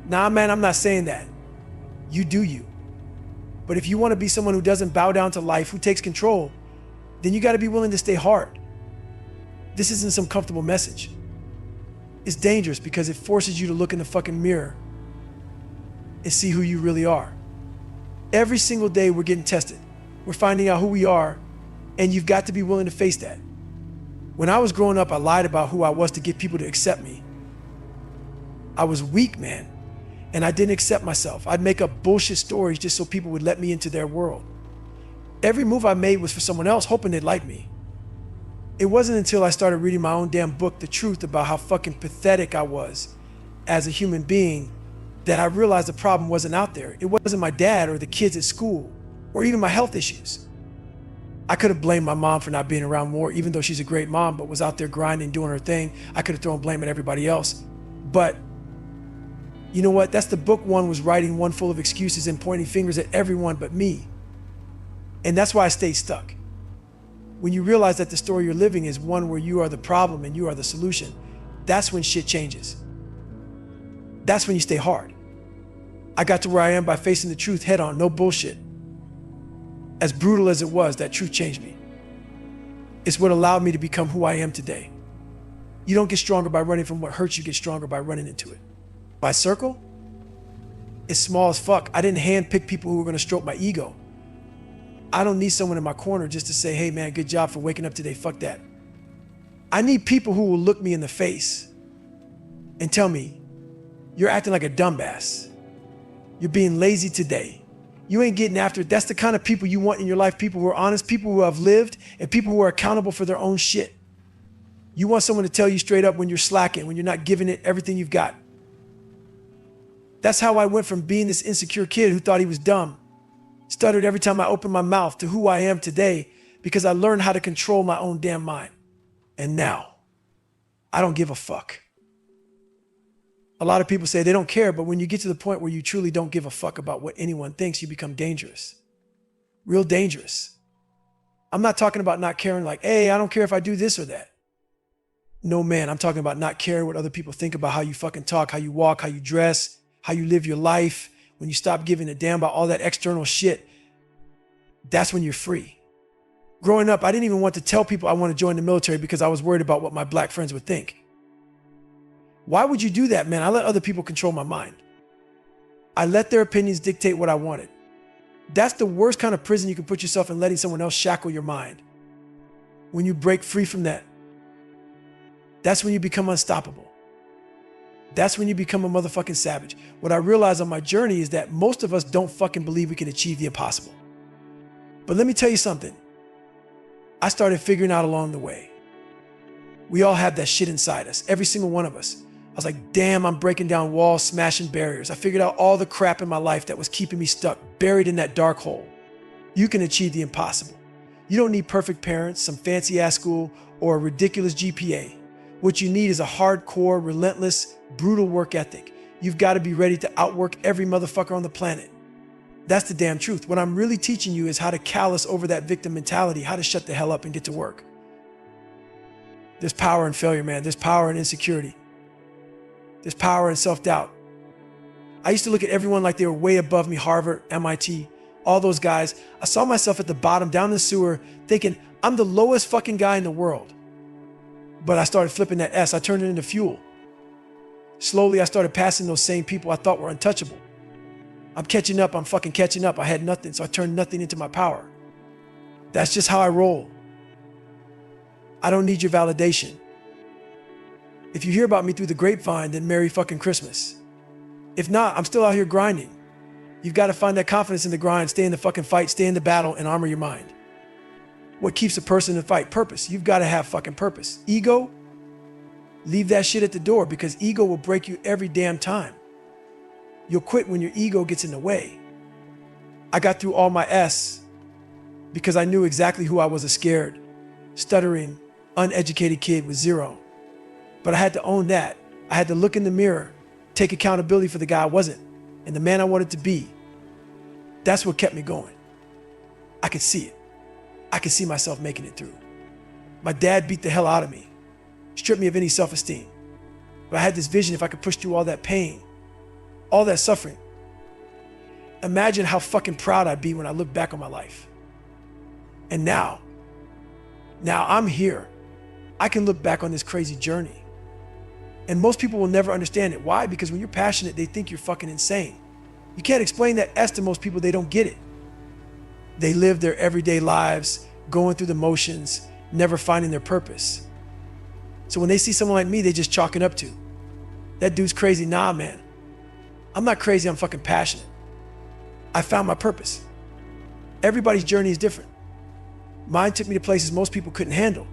Nah, man, I'm not saying that. You do you. But if you want to be someone who doesn't bow down to life, who takes control, then you got to be willing to stay hard. This isn't some comfortable message. It's dangerous because it forces you to look in the fucking mirror and see who you really are. Every single day we're getting tested. We're finding out who we are, and you've got to be willing to face that. When I was growing up, I lied about who I was to get people to accept me. I was weak, man, and I didn't accept myself. I'd make up bullshit stories just so people would let me into their world. Every move I made was for someone else, hoping they'd like me. It wasn't until I started reading my own damn book, The Truth, about how fucking pathetic I was as a human being, that I realized the problem wasn't out there. It wasn't my dad or the kids at school or even my health issues. I could have blamed my mom for not being around more, even though she's a great mom, but was out there grinding, doing her thing. I could have thrown blame at everybody else. But you know what? That's the book one was writing, one full of excuses and pointing fingers at everyone but me. And that's why I stayed stuck. When you realize that the story you're living is one where you are the problem and you are the solution, that's when shit changes. That's when you stay hard. I got to where I am by facing the truth head on, no bullshit. As brutal as it was, that truth changed me. It's what allowed me to become who I am today. You don't get stronger by running from what hurts, you get stronger by running into it. My circle? It's small as fuck. I didn't handpick people who were gonna stroke my ego. I don't need someone in my corner just to say, "Hey man, good job for waking up today." Fuck that. I need people who will look me in the face and tell me, "You're acting like a dumbass. You're being lazy today. You ain't getting after it." That's the kind of people you want in your life, people who are honest, people who have lived, and people who are accountable for their own shit. You want someone to tell you straight up when you're slacking, when you're not giving it everything you've got. That's how I went from being this insecure kid who thought he was dumb, stuttered every time I opened my mouth, to who I am today because I learned how to control my own damn mind. And now, I don't give a fuck. A lot of people say they don't care, but when you get to the point where you truly don't give a fuck about what anyone thinks, you become dangerous. Real dangerous. I'm not talking about not caring like, "Hey, I don't care if I do this or that." No, man, I'm talking about not caring what other people think about how you fucking talk, how you walk, how you dress, how you live your life. When you stop giving a damn about all that external shit, that's when you're free. Growing up, I didn't even want to tell people I want to join the military because I was worried about what my black friends would think. Why would you do that, man? I let other people control my mind. I let their opinions dictate what I wanted. That's the worst kind of prison you can put yourself in, letting someone else shackle your mind. When you break free from that, that's when you become unstoppable. That's when you become a motherfucking savage. What I realized on my journey is that most of us don't fucking believe we can achieve the impossible. But let me tell you something. I started figuring out along the way. We all have that shit inside us, every single one of us. I was like, damn, I'm breaking down walls, smashing barriers. I figured out all the crap in my life that was keeping me stuck, buried in that dark hole. You can achieve the impossible. You don't need perfect parents, some fancy ass school, or a ridiculous GPA. What you need is a hardcore, relentless, brutal work ethic. You've got to be ready to outwork every motherfucker on the planet. That's the damn truth. What I'm really teaching you is how to callous over that victim mentality, how to shut the hell up and get to work. There's power in failure, man. There's power in insecurity. There's power in self-doubt. I used to look at everyone like they were way above me, Harvard, MIT, all those guys. I saw myself at the bottom, down in the sewer, thinking I'm the lowest fucking guy in the world. But I started flipping that S. I turned it into fuel. Slowly, I started passing those same people I thought were untouchable. I'm catching up. I'm fucking catching up. I had nothing, so I turned nothing into my power. That's just how I roll. I don't need your validation. If you hear about me through the grapevine, then Merry fucking Christmas. If not, I'm still out here grinding. You've got to find that confidence in the grind, stay in the fucking fight, stay in the battle, and armor your mind. What keeps a person in the fight? Purpose. You've got to have fucking purpose. Ego? Leave that shit at the door, because ego will break you every damn time. You'll quit when your ego gets in the way. I got through all my S because I knew exactly who I was, a scared, stuttering, uneducated kid with zero. But I had to own that. I had to look in the mirror, take accountability for the guy I wasn't and the man I wanted to be. That's what kept me going. I could see it. I could see myself making it through. My dad beat the hell out of me, stripped me of any self-esteem. But I had this vision: if I could push through all that pain, all that suffering, imagine how fucking proud I'd be when I look back on my life. And now I'm here. I can look back on this crazy journey. And most people will never understand it. Why? Because when you're passionate, they think you're fucking insane. You can't explain that S to most people. They don't get it. They live their everyday lives, going through the motions, never finding their purpose. So when they see someone like me, they just chalk it up to, that dude's crazy. Nah, man. I'm not crazy. I'm fucking passionate. I found my purpose. Everybody's journey is different. Mine took me to places most people couldn't handle.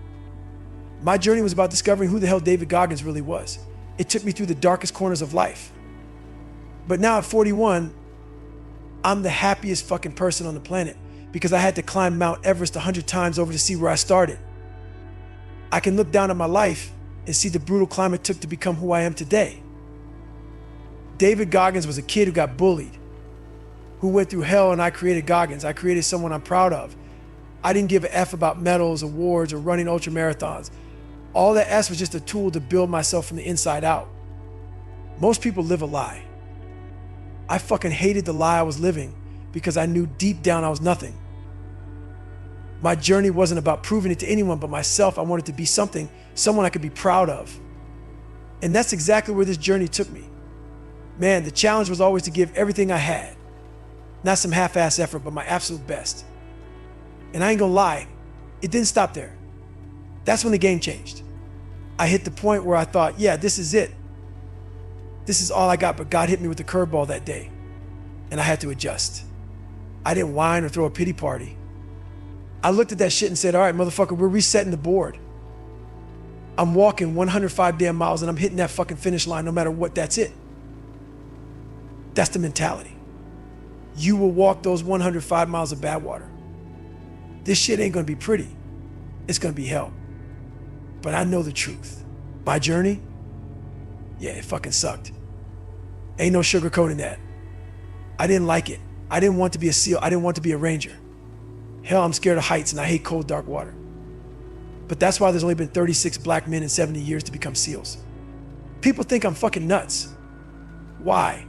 My journey was about discovering who the hell David Goggins really was. It took me through the darkest corners of life. But now at 41, I'm the happiest fucking person on the planet because I had to climb Mount Everest 100 times over to see where I started. I can look down at my life and see the brutal climb it took to become who I am today. David Goggins was a kid who got bullied, who went through hell, and I created Goggins. I created someone I'm proud of. I didn't give a F about medals, awards, or running ultra marathons. All that S was just a tool to build myself from the inside out. Most people live a lie. I fucking hated the lie I was living because I knew deep down I was nothing. My journey wasn't about proving it to anyone but myself. I wanted to be something, someone I could be proud of. And that's exactly where this journey took me. Man, the challenge was always to give everything I had. Not some half-ass effort, but my absolute best. And I ain't gonna lie, it didn't stop there. That's when the game changed. I hit the point where I thought, yeah, this is it. This is all I got, but God hit me with the curveball that day, and I had to adjust. I didn't whine or throw a pity party. I looked at that shit and said, all right, motherfucker, we're resetting the board. I'm walking 105 damn miles and I'm hitting that fucking finish line no matter what. That's it. That's the mentality. You will walk those 105 miles of bad water. This shit ain't gonna be pretty. It's gonna be hell. But I know the truth. My journey, yeah, it fucking sucked. Ain't no sugarcoating that. I didn't like it. I didn't want to be a SEAL. I didn't want to be a Ranger. Hell, I'm scared of heights and I hate cold, dark water. But that's why there's only been 36 black men in 70 years to become SEALs. People think I'm fucking nuts. Why?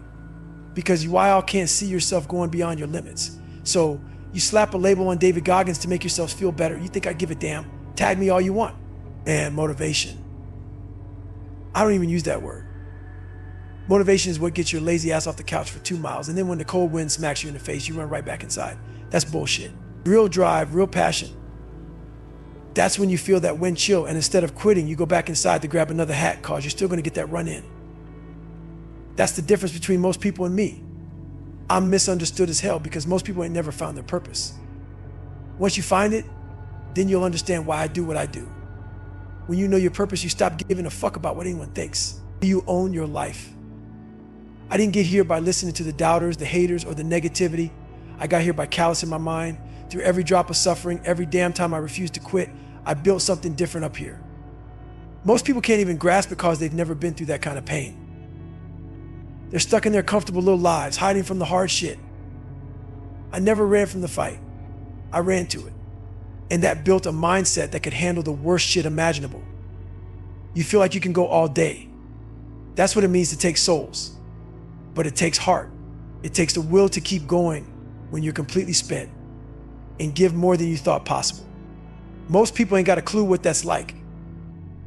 Because you all can't see yourself going beyond your limits. So you slap a label on David Goggins to make yourselves feel better. You think I give a damn? Tag me all you want. And motivation. I don't even use that word. Motivation is what gets your lazy ass off the couch for 2 miles, and then when the cold wind smacks you in the face, you run right back inside. That's bullshit. Real drive, real passion. That's when you feel that wind chill, and instead of quitting, you go back inside to grab another hat, cause you're still gonna get that run in. That's the difference between most people and me. I'm misunderstood as hell because most people ain't never found their purpose. Once you find it, then you'll understand why I do what I do. When you know your purpose, you stop giving a fuck about what anyone thinks. You own your life. I didn't get here by listening to the doubters, the haters, or the negativity. I got here by callousing my mind. Through every drop of suffering, every damn time I refused to quit, I built something different up here. Most people can't even grasp it because they've never been through that kind of pain. They're stuck in their comfortable little lives, hiding from the hard shit. I never ran from the fight. I ran to it. And that built a mindset that could handle the worst shit imaginable. You feel like you can go all day. That's what it means to take souls. But it takes heart. It takes the will to keep going when you're completely spent and give more than you thought possible. Most people ain't got a clue what that's like.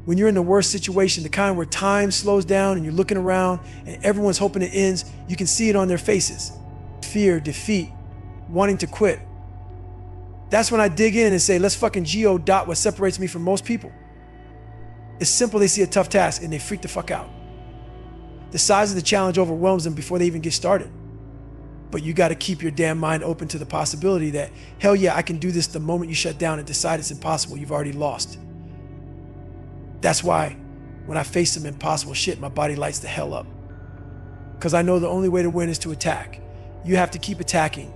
When you're in the worst situation, the kind where time slows down and you're looking around and everyone's hoping it ends, you can see it on their faces. Fear, defeat, wanting to quit. That's when I dig in and say, let's fucking geo-dot what separates me from most people. It's simple, they see a tough task and they freak the fuck out. The size of the challenge overwhelms them before they even get started. But you gotta keep your damn mind open to the possibility that, hell yeah, I can do this the moment you shut down and decide it's impossible, you've already lost. That's why when I face some impossible shit, my body lights the hell up. Because I know the only way to win is to attack. You have to keep attacking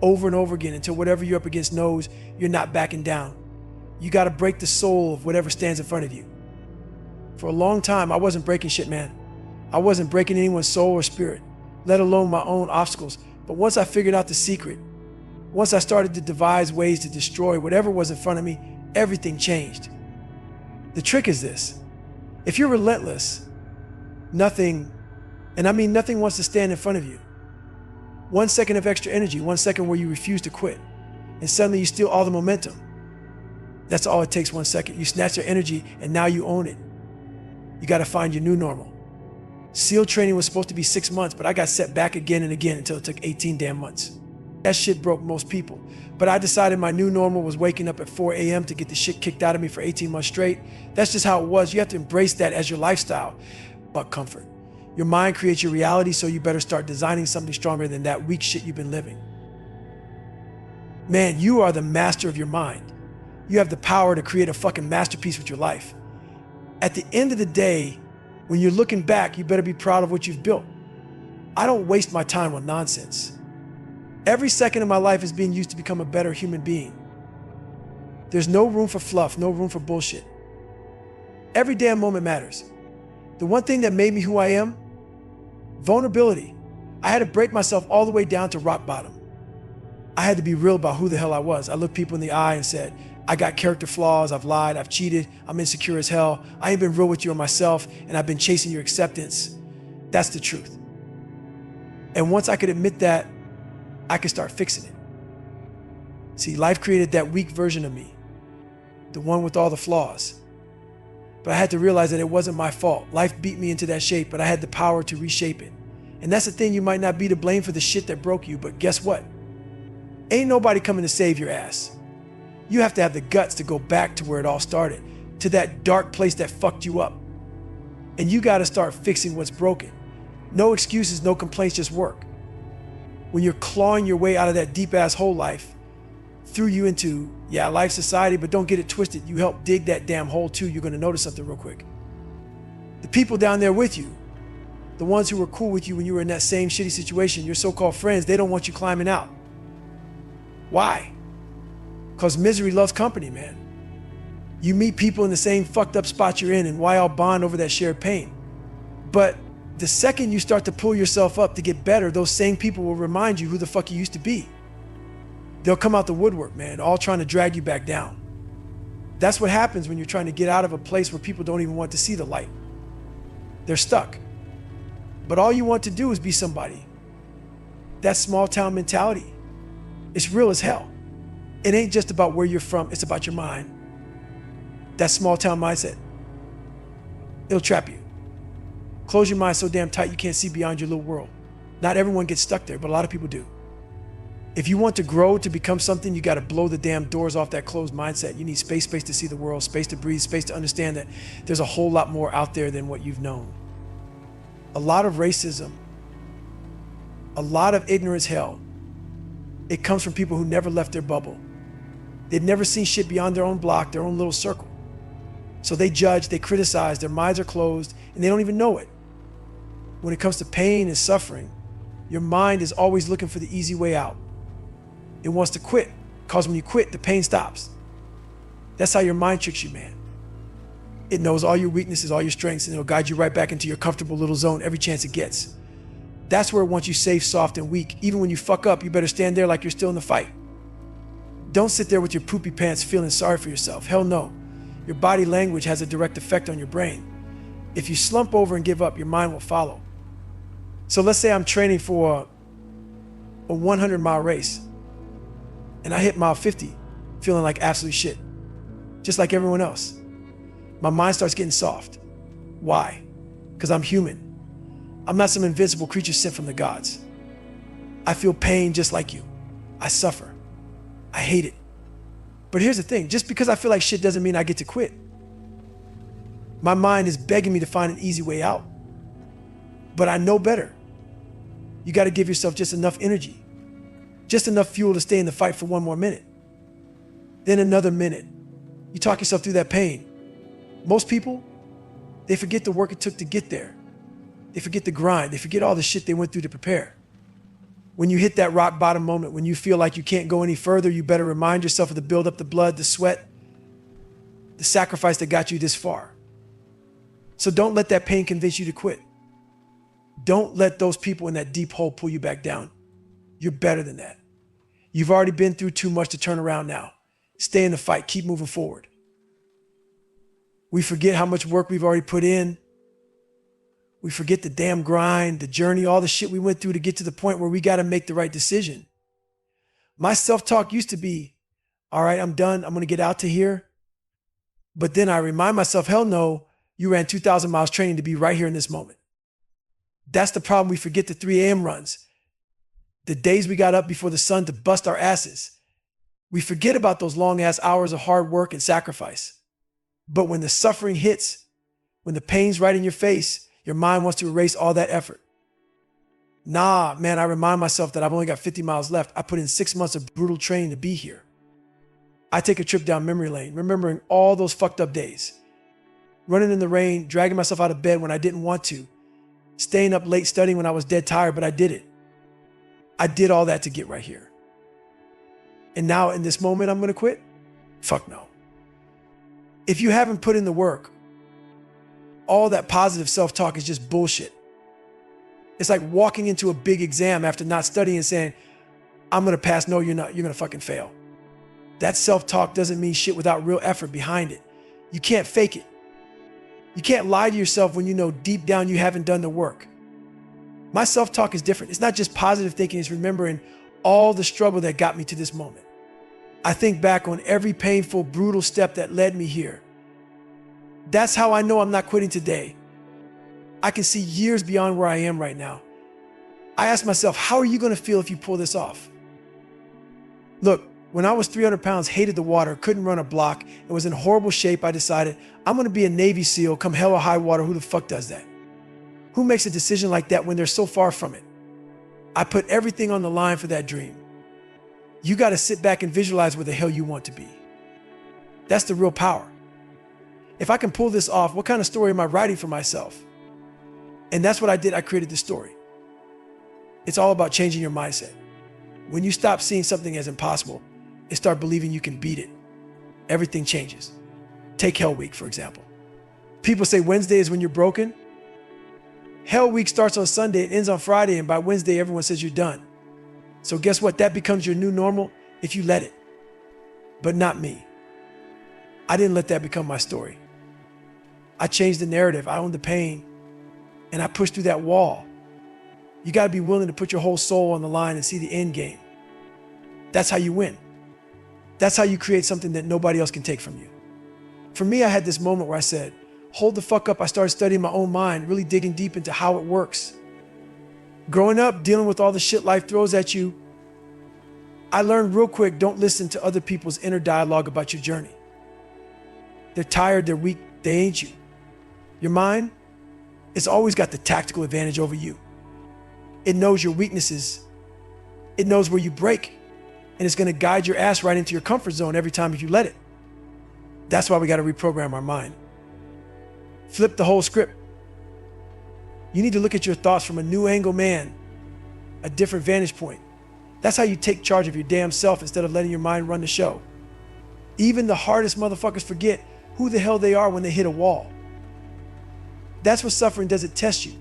over and over again until whatever you're up against knows you're not backing down. You gotta break the soul of whatever stands in front of you. For a long time, I wasn't breaking shit, man. I wasn't breaking anyone's soul or spirit, let alone my own obstacles. But once I figured out the secret, once I started to devise ways to destroy whatever was in front of me, everything changed. The trick is this: if you're relentless, nothing, and I mean nothing, wants to stand in front of you. 1 second of extra energy, 1 second where you refuse to quit, and suddenly you steal all the momentum. That's all it takes, 1 second. You snatch their energy and now you own it. You gotta find your new normal. SEAL training was supposed to be 6 months, but I got set back again and again until it took 18 damn months. That shit broke most people. But I decided my new normal was waking up at 4 a.m. to get the shit kicked out of me for 18 months straight. That's just how it was. You have to embrace that as your lifestyle. But comfort. Your mind creates your reality, so you better start designing something stronger than that weak shit you've been living. Man, you are the master of your mind. You have the power to create a fucking masterpiece with your life. At the end of the day, when you're looking back, you better be proud of what you've built. I don't waste my time on nonsense. Every second of my life is being used to become a better human being. There's no room for fluff, no room for bullshit. Every damn moment matters. The one thing that made me who I am, vulnerability. I had to break myself all the way down to rock bottom. I had to be real about who the hell I was. I looked people in the eye and said, I got character flaws, I've lied, I've cheated, I'm insecure as hell, I ain't been real with you or myself, and I've been chasing your acceptance. That's the truth. And once I could admit that, I could start fixing it. See, life created that weak version of me, the one with all the flaws. But I had to realize that it wasn't my fault. Life beat me into that shape, but I had the power to reshape it. And that's the thing, you might not be to blame for the shit that broke you, but guess what? Ain't nobody coming to save your ass. You have to have the guts to go back to where it all started, to that dark place that fucked you up. And you gotta start fixing what's broken. No excuses, no complaints, just work. When you're clawing your way out of that deep ass hole life threw you into, yeah, life, society, but don't get it twisted. You help dig that damn hole too. You're gonna notice something real quick. The people down there with you, the ones who were cool with you when you were in that same shitty situation, your so-called friends, they don't want you climbing out. Why? Because misery loves company, man. You meet people in the same fucked up spot you're in, and why all bond over that shared pain? But the second you start to pull yourself up to get better, those same people will remind you who the fuck you used to be. They'll come out the woodwork, man, all trying to drag you back down. That's what happens when you're trying to get out of a place where people don't even want to see the light. They're stuck. But all you want to do is be somebody. That small town mentality, it's real as hell. It ain't just about where you're from, it's about your mind. That small town mindset, it'll trap you. Close your mind so damn tight you can't see beyond your little world. Not everyone gets stuck there, but a lot of people do. If you want to grow, to become something, you gotta blow the damn doors off that closed mindset. You need space to see the world, space to breathe, space to understand that there's a whole lot more out there than what you've known. A lot of racism, a lot of ignorance hell, it comes from people who never left their bubble. They've never seen shit beyond their own block, their own little circle. So they judge, they criticize, their minds are closed, and they don't even know it. When it comes to pain and suffering, your mind is always looking for the easy way out. It wants to quit, because when you quit, the pain stops. That's how your mind tricks you, man. It knows all your weaknesses, all your strengths, and it'll guide you right back into your comfortable little zone every chance it gets. That's where it wants you safe, soft, and weak. Even when you fuck up, you better stand there like you're still in the fight. Don't sit there with your poopy pants feeling sorry for yourself. Hell no. Your body language has a direct effect on your brain. If you slump over and give up, your mind will follow. So let's say I'm training for a 100-mile race and I hit mile 50 feeling like absolute shit, just like everyone else. My mind starts getting soft. Why? Because I'm human. I'm not some invincible creature sent from the gods. I feel pain just like you. I suffer. I hate it. But here's the thing, just because I feel like shit doesn't mean I get to quit. My mind is begging me to find an easy way out. But I know better. You got to give yourself just enough energy, just enough fuel to stay in the fight for one more minute. Then another minute. You talk yourself through that pain. Most people, they forget the work it took to get there. They forget the grind. They forget all the shit they went through to prepare. When you hit that rock bottom moment, when you feel like you can't go any further, you better remind yourself of the build up, the blood, the sweat, the sacrifice that got you this far. So don't let that pain convince you to quit. Don't let those people in that deep hole pull you back down. You're better than that. You've already been through too much to turn around now. Stay in the fight. Keep moving forward. We forget how much work we've already put in. We forget the damn grind, the journey, all the shit we went through to get to the point where we got to make the right decision. My self-talk used to be, all right, I'm done. I'm going to get out to here. But then I remind myself, hell no, you ran 2,000 miles training to be right here in this moment. That's the problem. We forget the 3 a.m. runs, the days we got up before the sun to bust our asses. We forget about those long ass hours of hard work and sacrifice. But when the suffering hits, when the pain's right in your face, your mind wants to erase all that effort. Nah, man, I remind myself that I've only got 50 miles left. I put in 6 months of brutal training to be here. I take a trip down memory lane, remembering all those fucked up days. Running in the rain, dragging myself out of bed when I didn't want to. Staying up late studying when I was dead tired, but I did it. I did all that to get right here. And now in this moment, I'm going to quit? Fuck no. If you haven't put in the work, all that positive self-talk is just bullshit. It's like walking into a big exam after not studying and saying, I'm going to pass. No, you're not. You're going to fucking fail. That self-talk doesn't mean shit without real effort behind it. You can't fake it. You can't lie to yourself when you know deep down you haven't done the work. My self-talk is different. It's not just positive thinking. It's remembering all the struggle that got me to this moment. I think back on every painful, brutal step that led me here. That's how I know I'm not quitting today. I can see years beyond where I am right now. I ask myself, how are you going to feel if you pull this off? Look, when I was 300 pounds, hated the water, couldn't run a block, and was in horrible shape, I decided I'm going to be a Navy SEAL come hell or high water. Who the fuck does that? Who makes a decision like that when they're so far from it? I put everything on the line for that dream. You got to sit back and visualize where the hell you want to be. That's the real power. If I can pull this off, what kind of story am I writing for myself? And that's what I did. I created this story. It's all about changing your mindset. When you stop seeing something as impossible and start believing you can beat it, everything changes. Take Hell Week, for example. People say Wednesday is when you're broken. Hell Week starts on Sunday, it ends on Friday, and by Wednesday, everyone says you're done. So guess what? That becomes your new normal if you let it. But not me. I didn't let that become my story. I changed the narrative. I owned the pain, and I pushed through that wall. You got to be willing to put your whole soul on the line and see the end game. That's how you win. That's how you create something that nobody else can take from you. For me, I had this moment where I said, hold the fuck up. I started studying my own mind, really digging deep into how it works. Growing up, dealing with all the shit life throws at you, I learned real quick, don't listen to other people's inner dialogue about your journey. They're tired, they're weak, they ain't you. Your mind, it's always got the tactical advantage over you. It knows your weaknesses. It knows where you break. And it's going to guide your ass right into your comfort zone every time if you let it. That's why we got to reprogram our mind. Flip the whole script. You need to look at your thoughts from a new angle, man. A different vantage point. That's how you take charge of your damn self instead of letting your mind run the show. Even the hardest motherfuckers forget who the hell they are when they hit a wall. That's what suffering does. It tests you.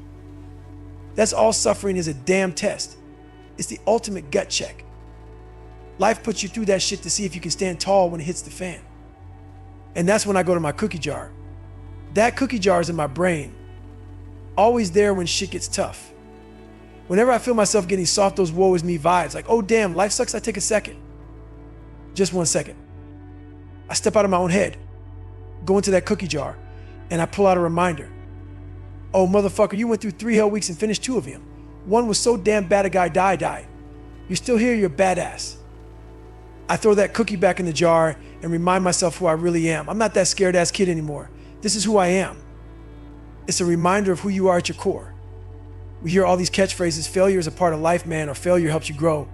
That's all suffering is, a damn test. It's the ultimate gut check. Life puts you through that shit to see if you can stand tall when it hits the fan. And that's when I go to my cookie jar. That cookie jar is in my brain, always there when shit gets tough. Whenever I feel myself getting soft, those woe is me vibes, like, oh damn, life sucks, I take a second. Just 1 second. I step out of my own head, go into that cookie jar, and I pull out a reminder. Oh motherfucker, you went through 3 hell weeks and finished 2 of them. One was so damn bad a guy died. You're still here, you're badass. I throw that cookie back in the jar and remind myself who I really am. I'm not that scared ass kid anymore. This is who I am. It's a reminder of who you are at your core. We hear all these catchphrases, failure is a part of life, man, or failure helps you grow.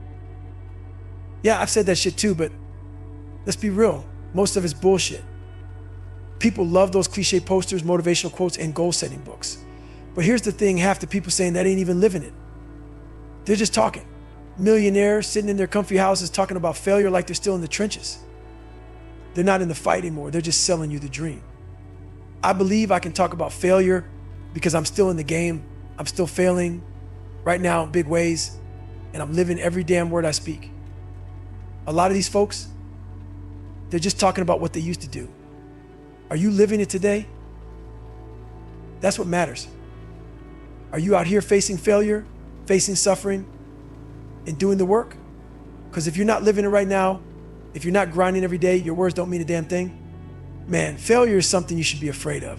Yeah, I've said that shit too, but let's be real. Most of it's bullshit. People love those cliche posters, motivational quotes, and goal-setting books. But here's the thing, half the people saying that ain't even living it. They're just talking. Millionaires sitting in their comfy houses talking about failure like they're still in the trenches. They're not in the fight anymore. They're just selling you the dream. I believe I can talk about failure because I'm still in the game. I'm still failing right now in big ways, and I'm living every damn word I speak. A lot of these folks, they're just talking about what they used to do. Are you living it today? That's what matters. Are you out here facing failure, facing suffering, and doing the work? Because if you're not living it right now, if you're not grinding every day, your words don't mean a damn thing. Man, failure is something you should be afraid of,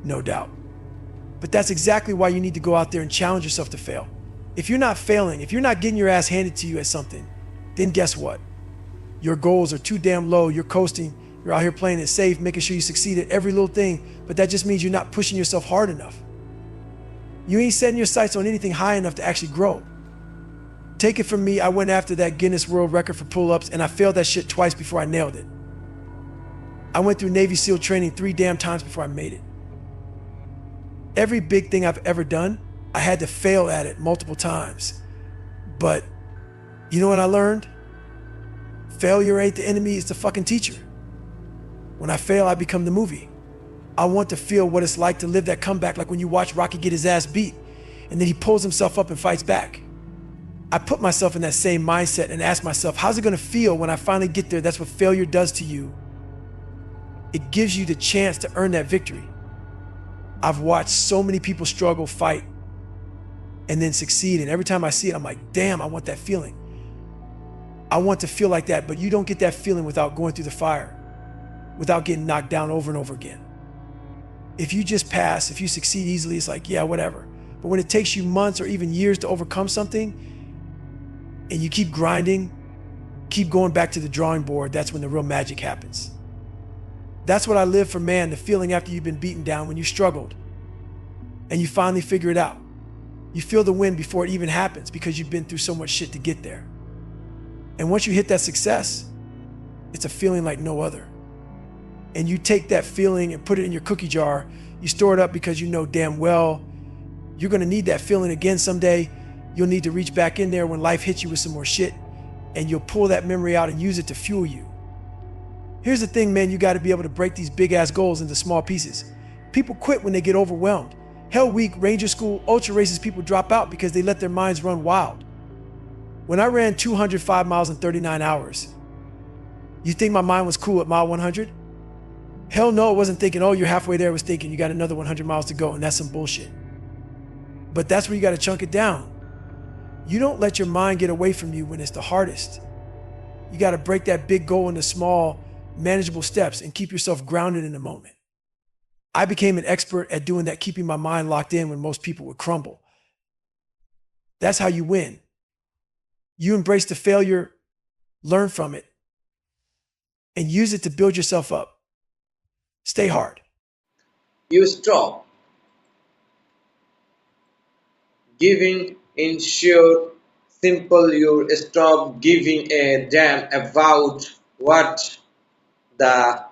no doubt. But that's exactly why you need to go out there and challenge yourself to fail. If you're not failing, if you're not getting your ass handed to you at something, then guess what? Your goals are too damn low, you're coasting, you're out here playing it safe, making sure you succeed at every little thing, but that just means you're not pushing yourself hard enough. You ain't setting your sights on anything high enough to actually grow. Take it from me, I went after that Guinness World Record for pull-ups and I failed that shit twice before I nailed it. I went through Navy SEAL training 3 damn times before I made it. Every big thing I've ever done, I had to fail at it multiple times. But you know what I learned? Failure ain't the enemy, it's the fucking teacher. When I fail, I become the movie. I want to feel what it's like to live that comeback, like when you watch Rocky get his ass beat and then he pulls himself up and fights back. I put myself in that same mindset and ask myself, how's it gonna feel when I finally get there? That's what failure does to you. It gives you the chance to earn that victory. I've watched so many people struggle, fight, and then succeed. And every time I see it, I'm like, damn, I want that feeling. I want to feel like that, but you don't get that feeling without going through the fire, without getting knocked down over and over again. If you just pass, if you succeed easily, it's like, yeah, whatever. But when it takes you months or even years to overcome something, and you keep grinding, keep going back to the drawing board, that's when the real magic happens. That's what I live for, man, the feeling after you've been beaten down, when you struggled, and you finally figure it out. You feel the win before it even happens because you've been through so much shit to get there. And once you hit that success, it's a feeling like no other. And you take that feeling and put it in your cookie jar, you store it up because you know damn well you're gonna need that feeling again someday. You'll need to reach back in there when life hits you with some more shit, and you'll pull that memory out and use it to fuel you. Here's the thing, man, you gotta be able to break these big ass goals into small pieces. People quit when they get overwhelmed. Hell Week, Ranger School, ultra races, people drop out because they let their minds run wild. When I ran 205 miles in 39 hours, you think my mind was cool at mile 100? Hell no, it wasn't thinking, oh, you're halfway there. It was thinking you got another 100 miles to go, and that's some bullshit. But that's where you gotta chunk it down. You don't let your mind get away from you when it's the hardest. You gotta break that big goal into small, manageable steps and keep yourself grounded in the moment. I became an expert at doing that, keeping my mind locked in when most people would crumble. That's how you win. You embrace the failure, learn from it, and use it to build yourself up. Stay hard. You stop giving in short, simple, you stop giving a damn about what the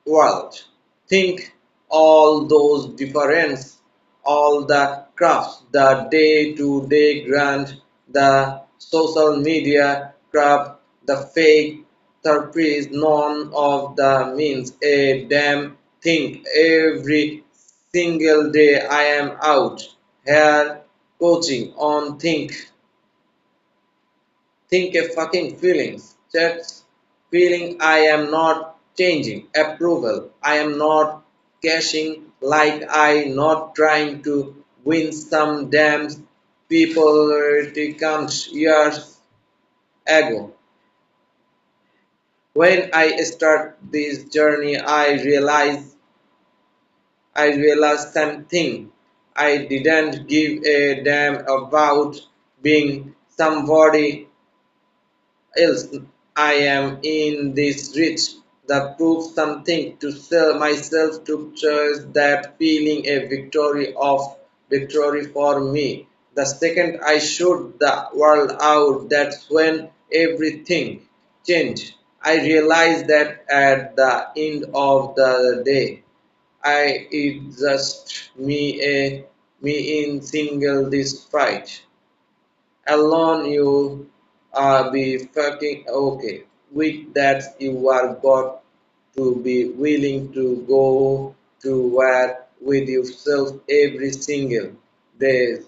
world think, all those difference, all the crafts, the day-to-day grind, the social media crap, the fake therapies, none of the means a damn thing. Every single day I am out here coaching on think a fucking feelings. Just feeling I am not changing. Approval. I am not cashing like I not trying to win some damn People comes years ago. When I start this journey, I realized something. I didn't give a damn about being somebody else. I am in this rich. The proof something to sell myself to choose that feeling a victory for me. The second I shoot the world out, that's when everything changed. I realized that at the end of the day, it's just me in single this fight. Alone you be fucking okay. With that you are got to be willing to go to war with yourself every single day.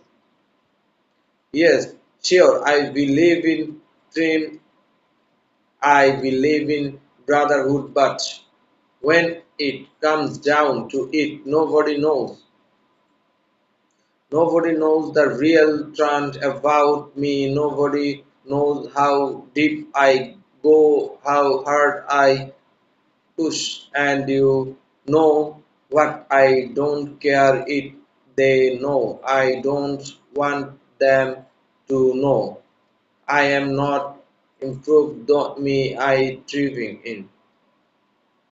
Yes, sure, I believe in dream, I believe in brotherhood, but when it comes down to it, nobody knows the real truth about me. Nobody knows how deep I go, how hard I push. And you know what? I don't care if they know. I don't want them to know. I am not improved me I thriving in.